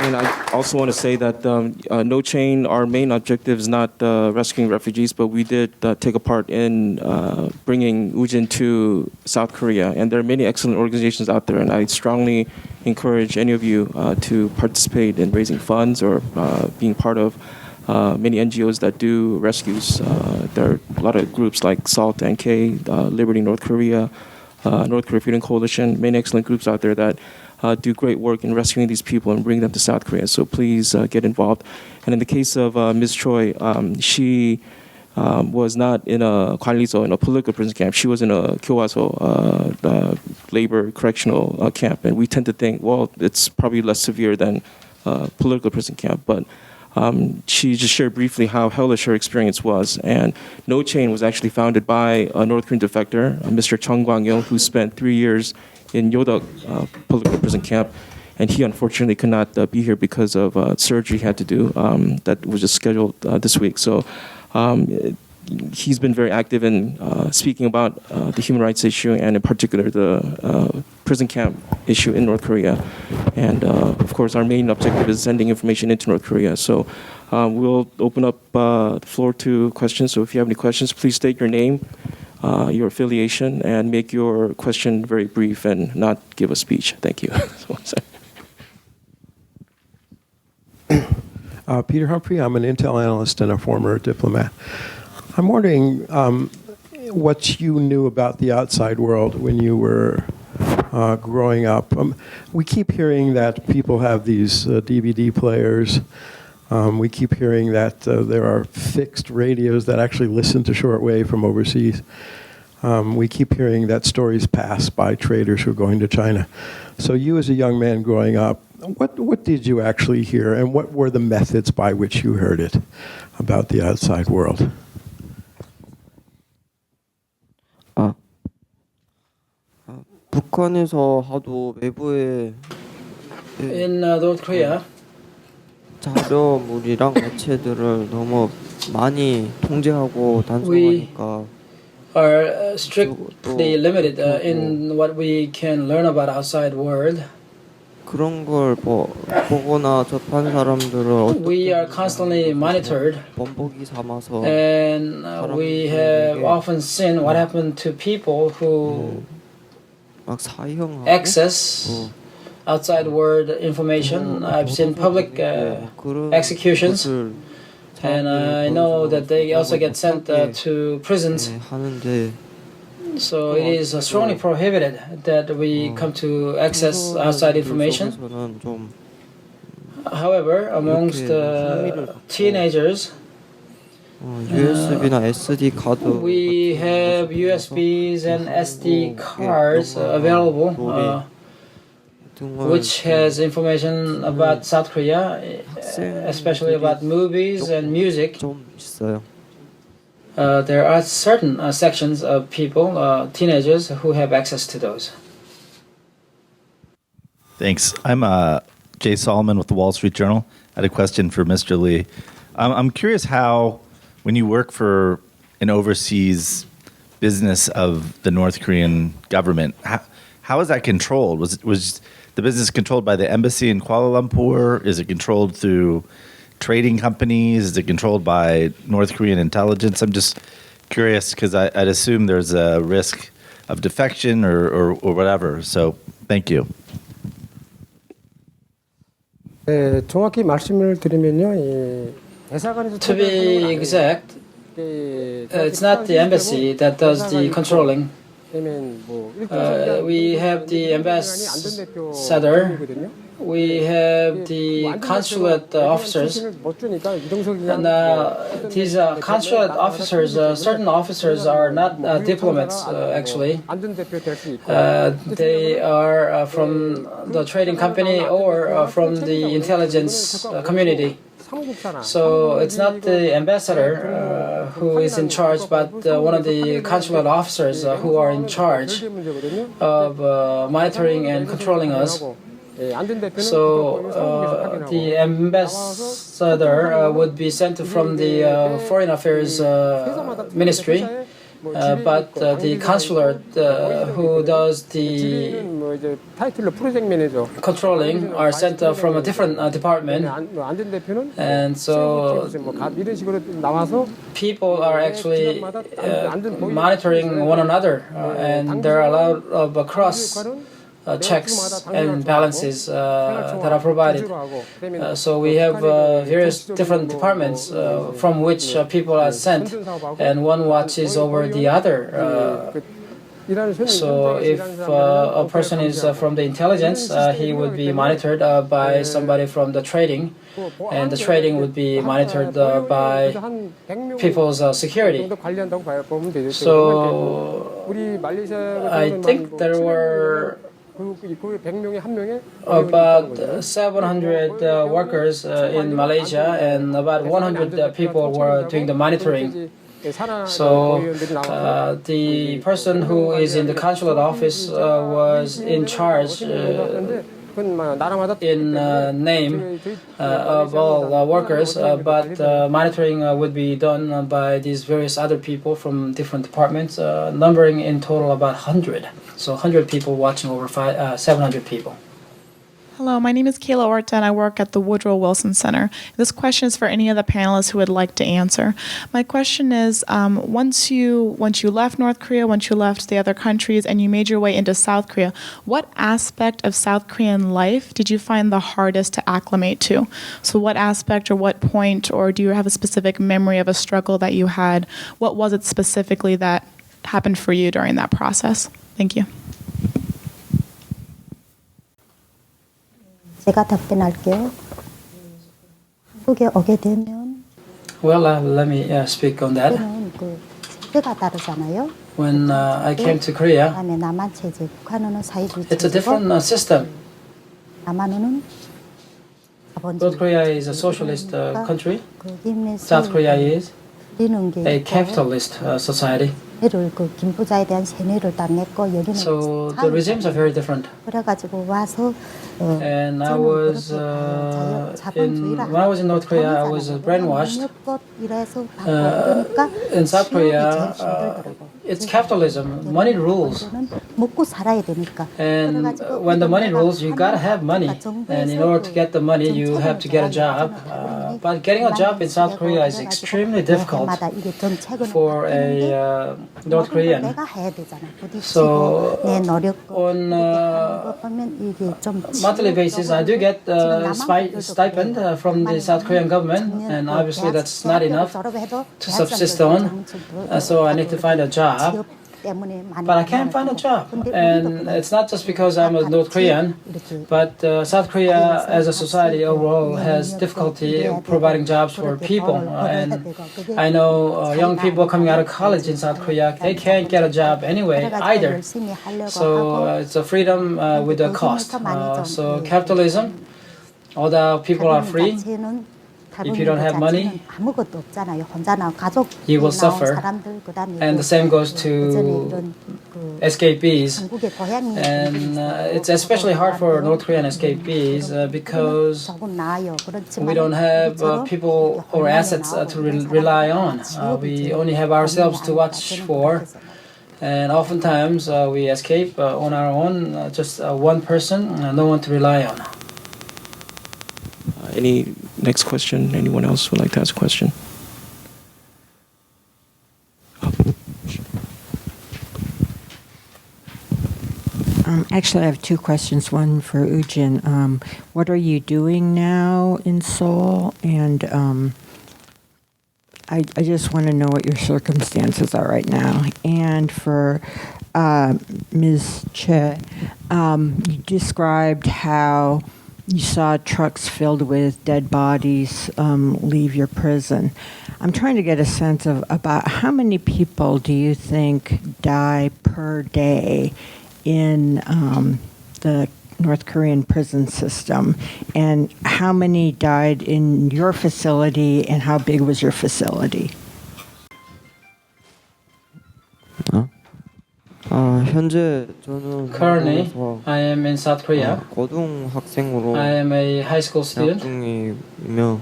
And I also want to say that No Chain, our main objective is not rescuing refugees, but we did take a part in bringing Ujin to South Korea. And there are many excellent organizations out there, and I strongly encourage any of you to participate in raising funds or being part of many NGOs that do rescues. There are a lot of groups like SALT, NK, Liberty North Korea, North Korea Freedom Coalition, many excellent groups out there that do great work in rescuing these people and bringing them to South Korea. So please get involved. And in the case of Ms. Choi, she was not in a 관리소, in a political prison camp. She was in a 교화소, labor correctional camp. And we tend to think, well, it's probably less severe than political prison camp. But she just shared briefly how hellish her experience was. And No Chain was actually founded by a North Korean defector, Mr. Chung Kwang-il, who spent 3 years in Yodok political prison camp, and he unfortunately could not be here because of surgery he had to do that was just scheduled this week. So he's been very active in speaking about the human rights issue, and in particular the prison camp issue in North Korea. And of course, our main objective is sending information into North Korea. So we'll open up the floor to questions. So if you have any questions, please state your name, your affiliation, and make your question very brief and not give a speech. Thank you. Peter Humphrey, I'm an Intel analyst and a former diplomat. I'm wondering what you knew about the outside world when you were growing up. We keep hearing that people have these DVD players. We keep hearing that there are fixed radios that actually listen to shortwave from overseas. We keep hearing that stories pass by traders who are going to China. So you as a young man growing up, what did you actually hear, and what were the methods by which you heard it about the outside world? 북한에서 하도 외부에 In North Korea, 자료물이랑 매체들을 너무 많이 통제하고 단속하니까 are strictly limited in what we can learn about outside world. 그런 걸 보거나 접한 사람들을 We are constantly monitored, 본보기 삼아서 and we have often seen what happened to people who 막 사형하고 access outside world information. I've seen public executions, and I know that they also get sent to prisons. 하는데 So it is strongly prohibited that we come to access outside information. However, amongst teenagers, USB나 SD 카드 we have USBs and SD cards available, which has information about South Korea, especially about movies and music. 좀 있어요. There are certain sections of people, teenagers, who have access to those. Thanks. I'm Jay Solomon with the Wall Street Journal. I had a question for Mr. Lee. I'm curious how, when you work for an overseas business of the North Korean government, how is that controlled? Was the business controlled by the embassy in Kuala Lumpur? Is it controlled through trading companies? Is it controlled by North Korean intelligence? I'm just curious because I'd assume there's a risk of defection or whatever. So thank you. 정확히 말씀을 드리면요, 대사관에서 To be exact, it's not the embassy that does the controlling. We have the ambassador we have the consulate officers, and these consulate officers, certain officers are not diplomats actually. They are from the trading company or from the intelligence community. So it's not the ambassador who is in charge, but one of the consulate officers who are in charge of monitoring and controlling us. So the ambassador would be sent from the Foreign Affairs Ministry, but the consular who does the controlling are sent from a different department. And so people are actually monitoring one another, and there are a lot of cross checks and balances that are provided. So we have various different departments from which people are sent, and one watches over the other. So if a person is from the intelligence, he would be monitored by somebody from the trading, and the trading would be monitored by people's security. So I think there were about 700 workers in Malaysia, and about 100 people were doing the monitoring. So the person who is in the consulate office was in charge in name of all workers, but monitoring would be done by these various other people from different departments, numbering in total about 100. So 100 people watching over 700 people. Hello, my name is Kayla Orta, and I work at the Woodrow Wilson Center. This question is for any of the panelists who would like to answer. My question is, once you left North Korea, once you left the other countries, and you made your way into South Korea, what aspect of South Korean life did you find the hardest to acclimate to? So what aspect or what point, or do you have a specific memory of a struggle that you had? What was it specifically that happened for you during that process? Thank you. 제가 답변할게요. 한국에 오게 되면 Well, let me speak on that. 그 때가 다르잖아요. When I came to Korea, 그다음에 남한 체제, 북한은 사회주의 it's a different system. 남한은 North Korea is a socialist country. 거기에서 South Korea is 우리는 게 a capitalist society. 그 김부자에 대한 세뇌를 당했고 여기는 So the regimes are very different. 그래가지고 와서 And I was when I was in North Korea, I was brainwashed. In South Korea, it's capitalism. Money rules. 먹고 살아야 되니까. And when the money rules, you gotta have money. And in order to get the money, you have to get a job. But getting a job in South Korea is extremely difficult for a North Korean. So on monthly basis, I do get stipend from the South Korean government, and obviously that's not enough to subsist on. So I need to find a job. But I can't find a job. And it's not just because I'm a North Korean, but South Korea as a society overall has difficulty providing jobs for people. And I know young people coming out of college in South Korea, they can't get a job anyway either. So it's a freedom with a cost. So capitalism, although people are free, if you don't have money, you will suffer. And the same goes to escapees. And it's especially hard for North Korean escapees because we don't have people or assets to rely on. We only have ourselves to watch for. And oftentimes we escape on our own, just one person, no one to rely on. Any next question? Anyone else would like to ask a question? Actually, I have two questions. One for Ujin. What are you doing now in Seoul? And I just want to know what your circumstances are right now. And for Ms. Che, you described how you saw trucks filled with dead bodies leave your prison. I'm trying to get a sense of about how many people do you think die per day in the North Korean prison system, and how many died in your facility, and how big was your facility? 현재 저는 Currently, I am in South Korea. 고등학생으로 I am a high school 재학 student. 중이며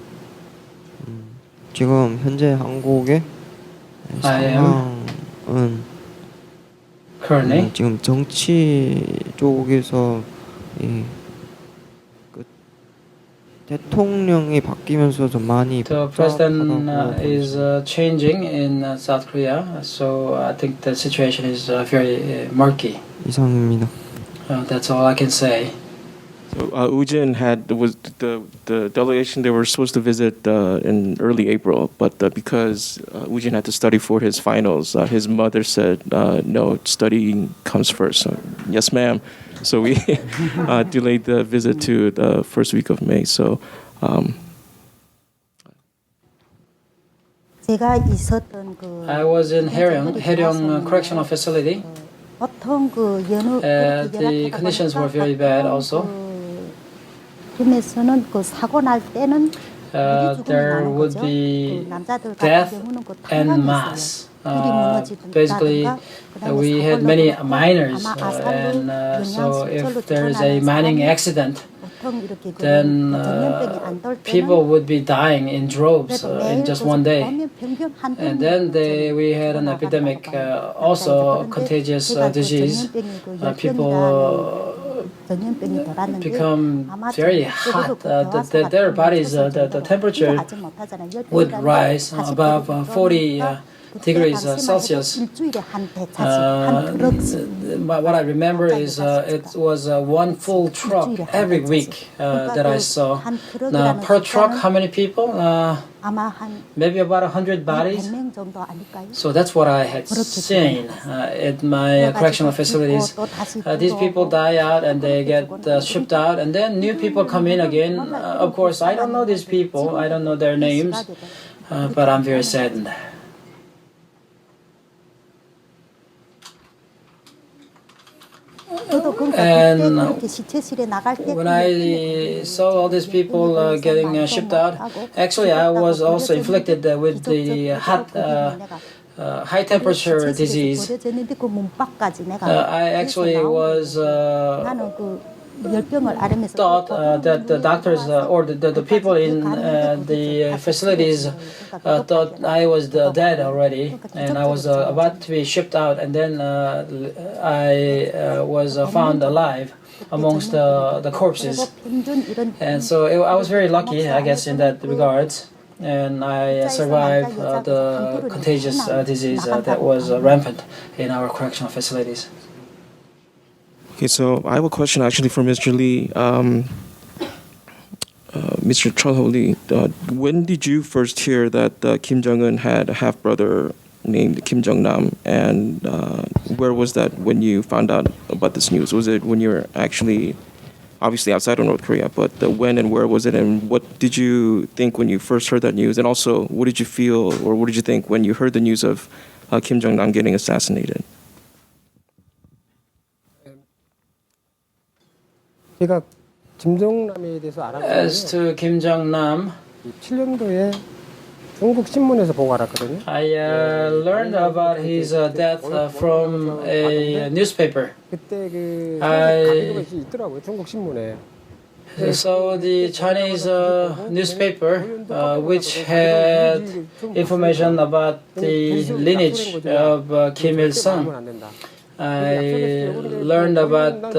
지금 현재 한국의 I am 상황은 currently 지금 정치 쪽에서 그 대통령이 바뀌면서 좀 많이 the president is changing in South Korea, so I think the situation is very murky. 이상입니다. That's all I can say. So Ujin was the delegation they were supposed to visit in early April, but because Ujin had to study for his finals, his mother said, no, studying comes first. So, yes, ma'am. So we delayed the visit to the first week of May. So 제가 있었던 그 I was in Haeryong Correctional Facility. 보통 그 연우 The conditions were very bad also. 팀에서는 그 사고 날 때는 There would be death en masse. Basically, we had many miners, and so if there is a mining accident, then people would be dying in droves in just one day. And then we had an epidemic, also contagious disease. People become very hot. Their bodies, the temperature would rise above 40 degrees Celsius. What I remember is it was one full truck every week that I saw. Now, per truck, how many people? Maybe about 100 bodies. So that's what I had seen at my correctional facilities. These people die out and they get shipped out, and then new people come in again. Of course, I don't know these people. I don't know their names, but I'm very saddened. And when I saw all these people getting shipped out, actually I was also inflicted with the high temperature disease. I actually was thought that the doctors or the people in the facilities thought I was dead already, and I was about to be shipped out, and then I was found alive amongst the corpses. And so I was very lucky, I guess, in that regards, and I survived the contagious disease that was rampant in our correctional facilities. okay, so I have a question actually for Mr. Lee. Mr. Chul-ho Lee, when did you first hear that Kim Jong-un had a half-brother named Kim Jong-nam, and where was that when you found out about this news? Was it when you were actually, obviously outside of North Korea, but when and where was it, and what did you think when you first heard that news? And also, what did you feel, or what did you think when you heard the news of Kim Jong-nam getting assassinated? 제가 김정남에 대해서 As 알았는데 to Kim Jong-nam, 7년도에 중국 신문에서 보고 알았거든요. I learned about his death from a newspaper. 그때 그 I- 가지고 있더라고요, 중국 신문에. So the Chinese newspaper, which had information about the lineage of Kim Il-sung, I learned about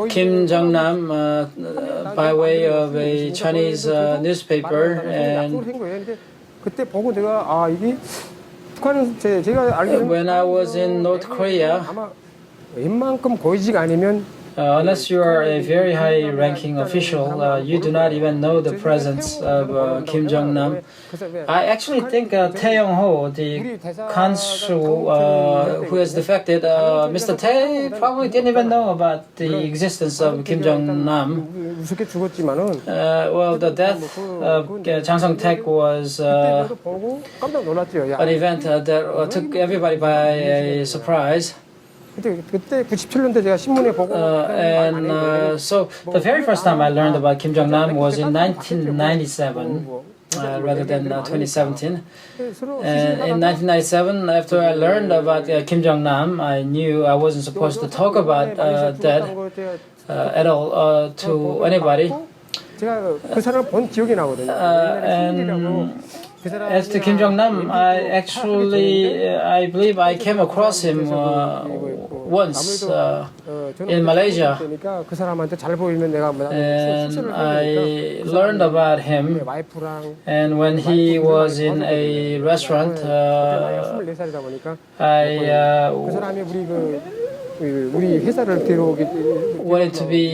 Kim Jong-nam by way of a Chinese newspaper, and 그때 보고 내가 아 이게 북한은 제가 알기로는 when I was in North Korea, 아마 웬만큼 고위직 아니면 Unless you are a very high-ranking official, you do not even know the presence of Kim Jong-un. I actually think Tae Yong-ho, the consul who has defected, Mr. Tae probably didn't even know about the existence of Kim Jong-nam. Well, the death of Chang Song-taek was an event that took everybody by surprise. So the very first time I learned about Kim Jong-nam was in 1997, rather than 2017. And in 1997, after I learned about Kim Jong-nam, I knew I wasn't supposed to talk about that at all to anybody. As to Kim Jong-nam, I believe I came across him once in Malaysia, and I learned about him. And when he was in a restaurant, I wanted to be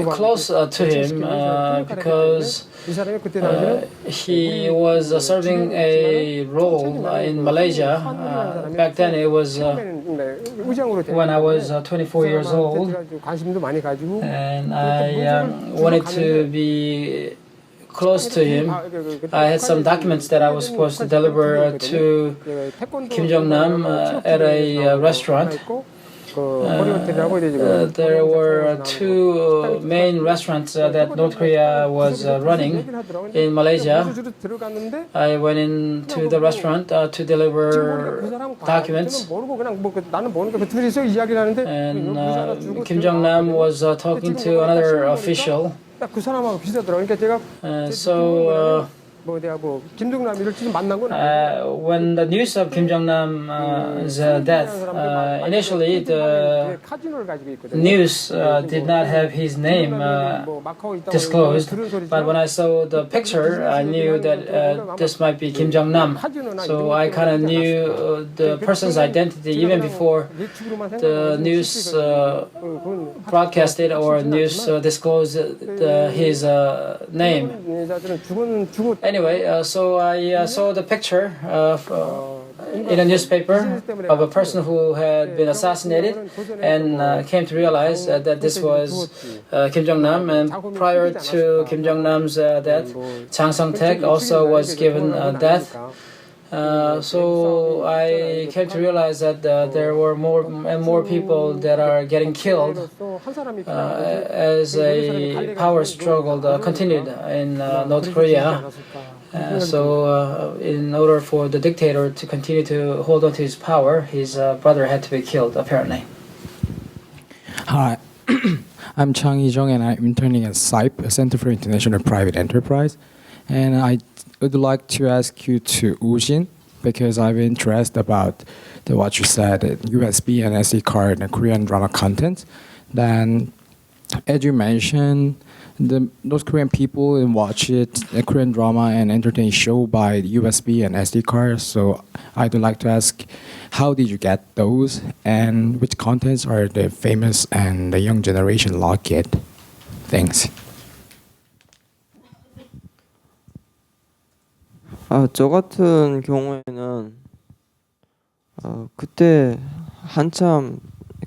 close to him because he was serving a role in Malaysia. Back then it was when I was 24 years old, and I wanted to be close to him. I had some documents that I was supposed to deliver to Kim Jong-nam at a restaurant. There were two main restaurants that North Korea was running in Malaysia. I went into the restaurant to deliver documents, and Kim Jong-nam was talking to another official. When the news of Kim Jong-nam's death, initially the news did not have his name disclosed, but when I saw the picture, I knew that this might be Kim Jong-nam. So I kind of knew the person's identity even before the news broadcasted or news disclosed his name. Anyway, so I saw the picture in a newspaper of a person who had been assassinated, and came to realize that this was Kim Jong-nam. And prior to Kim Jong-nam's death, Chang Song-taek also was given death. So I came to realize that there were more and more people that are getting killed as a power struggle continued in North Korea. So in order for the dictator to continue to hold on to his power, his brother had to be killed, apparently. Hi, I'm Chang Hee-jung, and I'm interning at SIPE, a Center for International Private Enterprise. And I would like to ask you to Ujin, because I'm interested about what you said, USB and SD card and Korean drama content. Then, as you mentioned, the North Korean people watch it, a Korean drama and entertain show by USB and SD cards. So I'd like to ask, how did you get those, and which contents are the famous and the young generation like it? Thanks. 저 같은 경우에는 그때 한참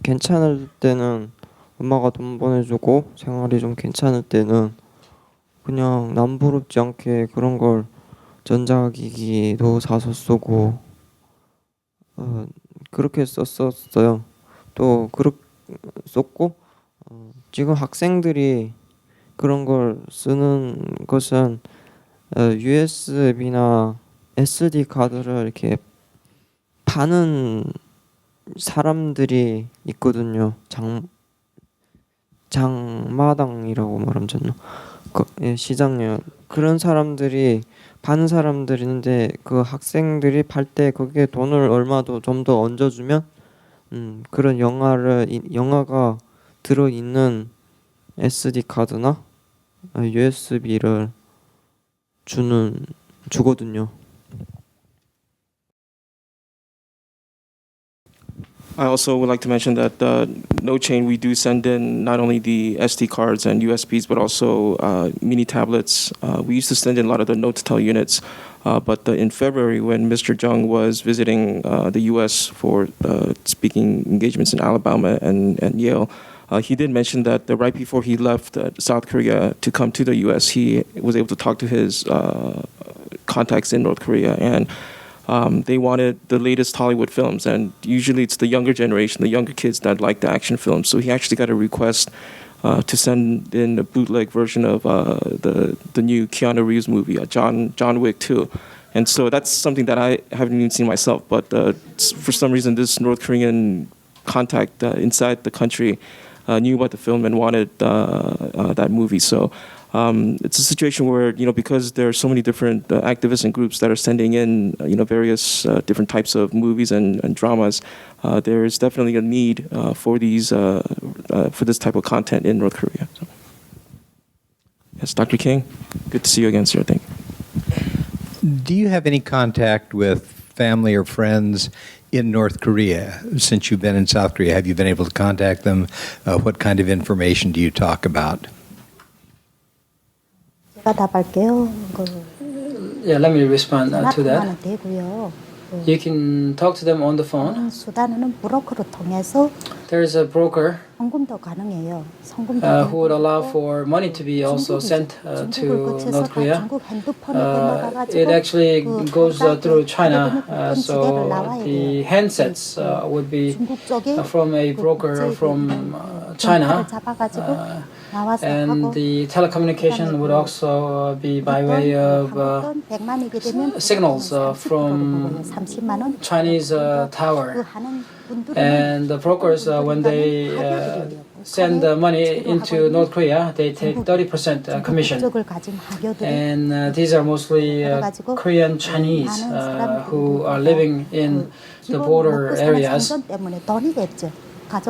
괜찮을 때는 엄마가 돈 보내주고 생활이 좀 괜찮을 때는 그냥 남부럽지 않게 그런 걸 전자기기도 사서 쓰고 그렇게 썼었어요. 또 그렇게 썼고 지금 학생들이 그런 걸 쓰는 것은 USB나 SD 카드를 이렇게 파는 사람들이 있거든요. 장마당이라고 말하면 좋나? 시장요. 그런 사람들이 파는 사람들이 있는데 그 학생들이 팔 때 거기에 돈을 얼마도 좀 더 얹어주면 그런 영화가 들어있는 SD 카드나 USB를 주거든요. I also would like to mention that No Chain, we do send in not only the SD cards and USBs, but also mini tablets. We used to send in a lot of the note-to-tell units, but in February, when Mr. Jung was visiting the U.S. for speaking engagements in Alabama and Yale, he did mention that right before he left South Korea to come to the U.S., he was able to talk to his contacts in North Korea, and they wanted the latest Hollywood films, and usually it's the younger generation, the younger kids that like the action films. So he actually got a request to send in a bootleg version of the new Keanu Reeves movie, John Wick 2. And so that's something that I haven't even seen myself, but for some reason this North Korean contact inside the country knew about the film and wanted that movie. So it's a situation where, because there are so many different activists and groups that are sending in, various different types of movies and dramas, there is definitely a need for this type of content in North Korea. So. Yes, Dr. King, good to see you again, sir. Thank you. Do you have any contact with family or friends in North Korea since you've been in South Korea? Have you been able to contact them? What kind of information do you talk about? Yeah, let me respond to that. You can talk to them on the phone. There is a broker who would allow for money to be also sent to North Korea. It actually goes through China, so the handsets would be from a broker from China. And the telecommunication would also be by way of signals from Chinese tower. And the brokers, when they send the money into North Korea, they take 30% commission. And these are mostly Korean Chinese who are living in the border areas.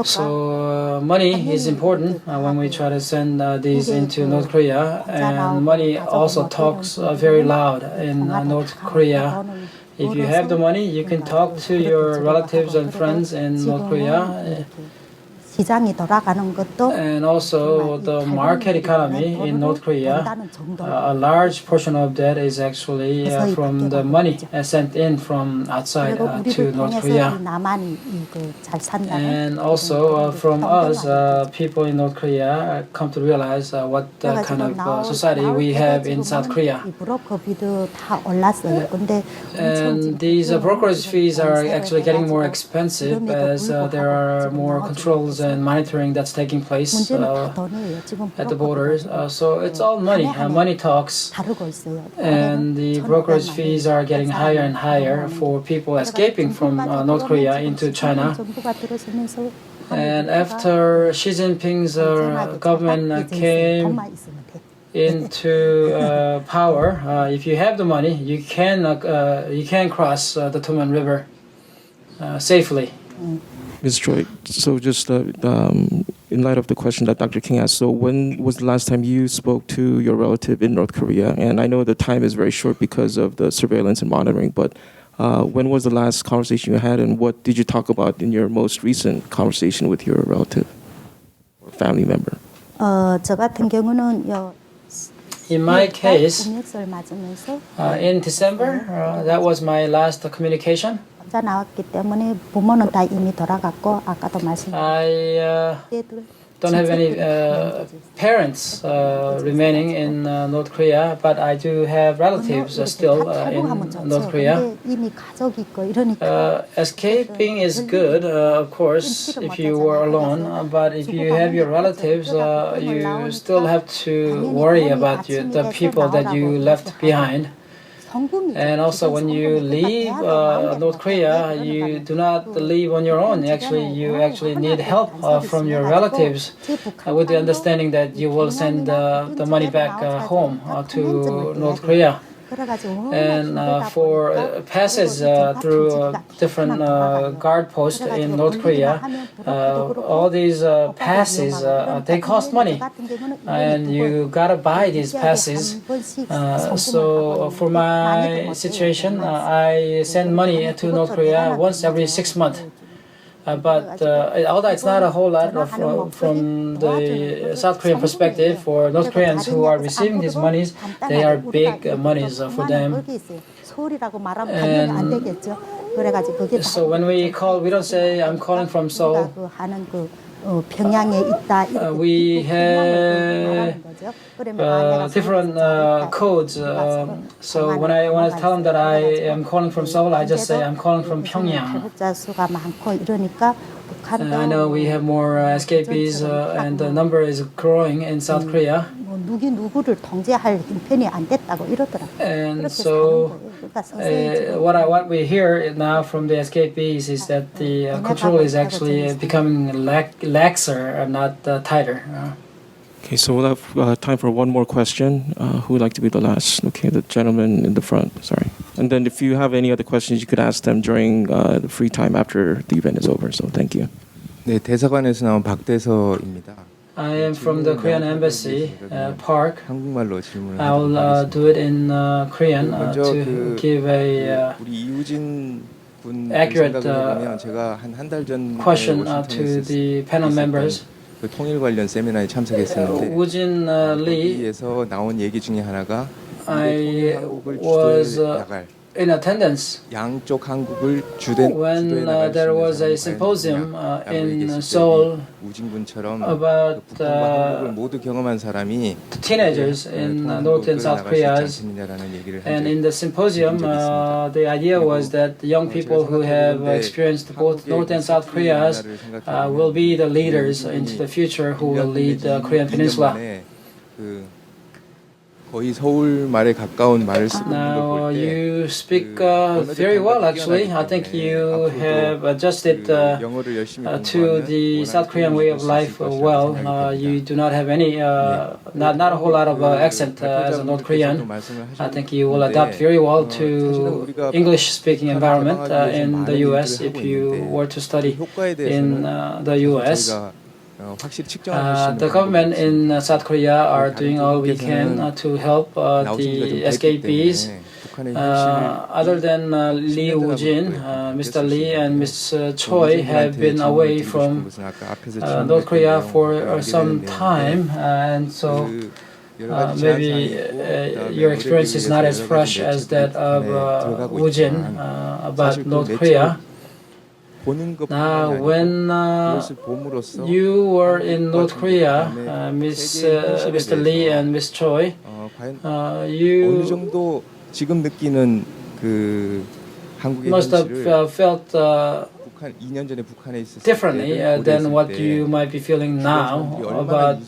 So money is important when we try to send these into North Korea, and money also talks very loud in North Korea. If you have the money, you can talk to your relatives and friends in North Korea. And also the market economy in North Korea, a large portion of that is actually from the money sent in from outside to North Korea. And also from us, people in North Korea come to realize what kind of society we have in South Korea. And these brokerage fees are actually getting more expensive as there are more controls and monitoring that's taking place at the borders. So it's all money. Money talks. And the brokerage fees are getting higher and higher for people escaping from North Korea into China. And after Xi Jinping's government came into power, if you have the money, you can cross the Tumen River safely. Ms. Choi, so just in light of the question that Dr. King asked, so when was the last time you spoke to your relative in North Korea? And I know the time is very short because of the surveillance and monitoring, but when was the last conversation you had, and what did you talk about in your most recent conversation with your relative or family member? In my case, in December, that was my last communication. I don't have any parents remaining in North Korea, but I do have relatives still in North Korea. Escaping is good, of course, if you are alone, but if you have your relatives, you still have to worry about the people that you left behind. And also, when you leave North Korea, you do not leave on your own. You actually need help from your relatives, with the understanding that you will send the money back home to North Korea. And for passes through different guard posts in North Korea, all these passes, they cost money, and you gotta buy these passes. So for my situation, I send money to North Korea once every 6 months. But although it's not a whole lot from the South Korean perspective, for North Koreans who are receiving these monies, they are big monies for them. And so when we call, we don't say I'm calling from Seoul. We have different codes. So when I want to tell them that I am calling from Seoul, I just say I'm calling from Pyongyang. I know we have more escapees, and the number is growing in South Korea. And so what we hear now from the escapees is that the control is actually becoming laxer, not tighter. Okay, so we'll have time for one more question. Who would like to be the last? Okay, the gentleman in the front, sorry. And then if you have any other questions, you could ask them during the free time after the event is over. So thank you. 네, 대사관에서 나온 박대서입니다. I am from the Korean Embassy, Park. 한국말로 질문을 I'll do it in Korean to give a accurate question to the panel members. 그 통일 관련 세미나에 참석했었는데 Woojin Lee, 거기에서 나온 얘기 중에 하나가 I was in attendance 양쪽 한국을 주된 when there was a symposium in Seoul about 모두 경험한 사람이 teenagers in North and South Korea. And in the symposium, the idea was that the young people who have experienced both North and South Koreas will be the leaders into the future who will lead the Korean Peninsula. 거의 서울 말에 가까운 말을 쓰고 있는 걸 볼 때 you speak very well, actually. I think you have adjusted to the South Korean way of life well. You do not have any, not a whole lot of accent as a North Korean. I think you will adapt very well to English-speaking environment in the U.S. if you were to study in the U.S. The government in South Korea are doing all we can to help the escapees. Other than Lee Woojin, Mr. Lee and Ms. Choi have been away from North Korea for some time, and so maybe your experience is not as fresh as that of Woojin about North Korea. Now, when you were in North Korea, Mr. Lee and Ms. Choi, you 지금 느끼는 그 한국의 must have felt 2년 전에 북한에 있었을 differently than what you might be feeling now about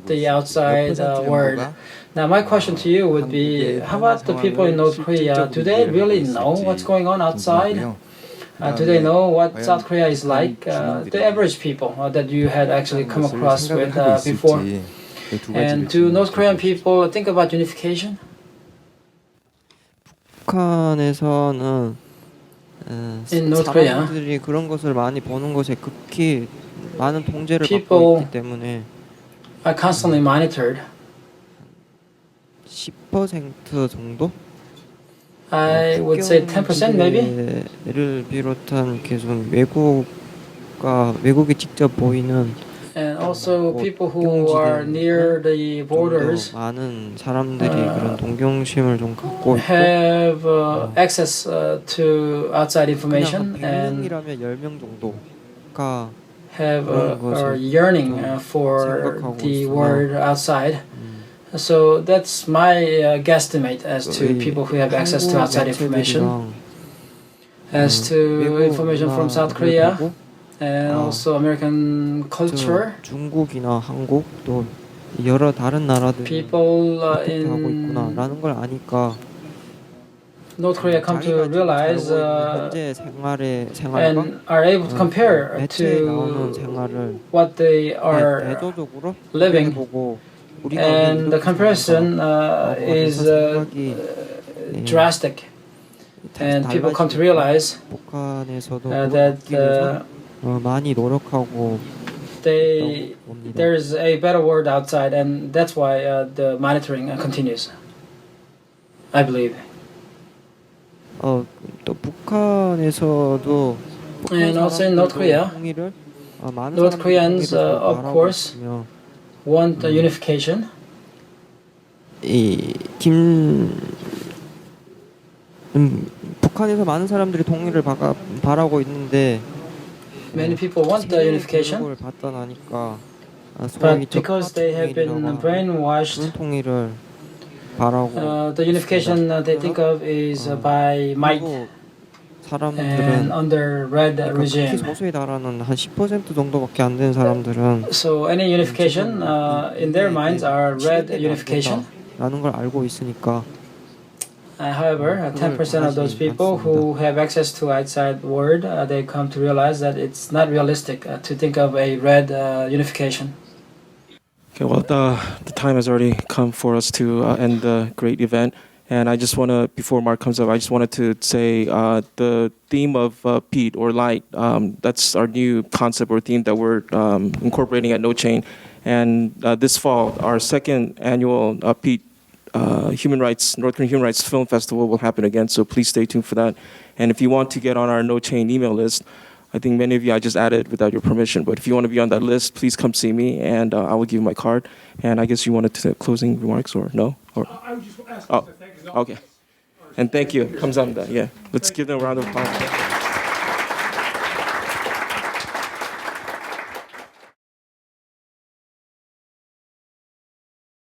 the outside world. Now, my question to you would be, how about the people in North Korea? Do they really know what's going on outside? Do they know what South Korea is like? The average people that you had actually come across with before. And do North Korean people think about unification? 북한에서는 In North Korea, 사람들이 그런 것을 많이 보는 것에 극히 많은 통제를 받고 있기 때문에 are constantly monitored. 10% 정도? I would say 10% maybe. 를 비롯한 계속 외국이 직접 보이는 And also people who are near the borders 많은 사람들이 그런 동경심을 좀 갖고 have access to outside information and 100명이라면 10명 정도가 have are yearning for the world outside. So that's my guesstimate as to people who have access to outside information. As to information from South Korea and also American culture. 중국이나 한국 또 여러 다른 나라들이 people 하고 있구나라는 걸 아니까 North Korea come to realize 현재 생활의 and are able to compare to what they are living. And the comparison is drastic, and people come to realize that 많이 노력하고 there's a better world outside, and that's why the monitoring continues. I believe. 또 북한에서도 And also in North Korea, North Koreans, of course, want unification. 북한에서 많은 사람들이 통일을 바라고 있는데 Many people want the unification, 받다 나니까 but because they have been brainwashed, 통일을 바라고 the unification they think of is by might and under red regime. 소수에 달하는 한 10% 정도밖에 안 되는 사람들은 So any unification in their minds are red unification. 라는 걸 알고 있으니까 However, 10% of those people who have access to outside world, they come to realize that it's not realistic to think of a red unification. Okay, well, the time has already come for us to end the great event. And I just want to, before Mark comes up, I just wanted to say the theme of Biit or light, that's our new concept or theme that we're incorporating at No Chain. And this fall, our second annual Biit North Korean Human Rights Film Festival will happen again, so please stay tuned for that. And if you want to get on our No Chain email list, I think many of you I just added without your permission, but if you want to be on that list, please come see me, and I will give you my card. And I guess you wanted to closing remarks, or no? Or I was just asking okay. And thank you. 감사합니다. Yeah, let's give them a round of applause.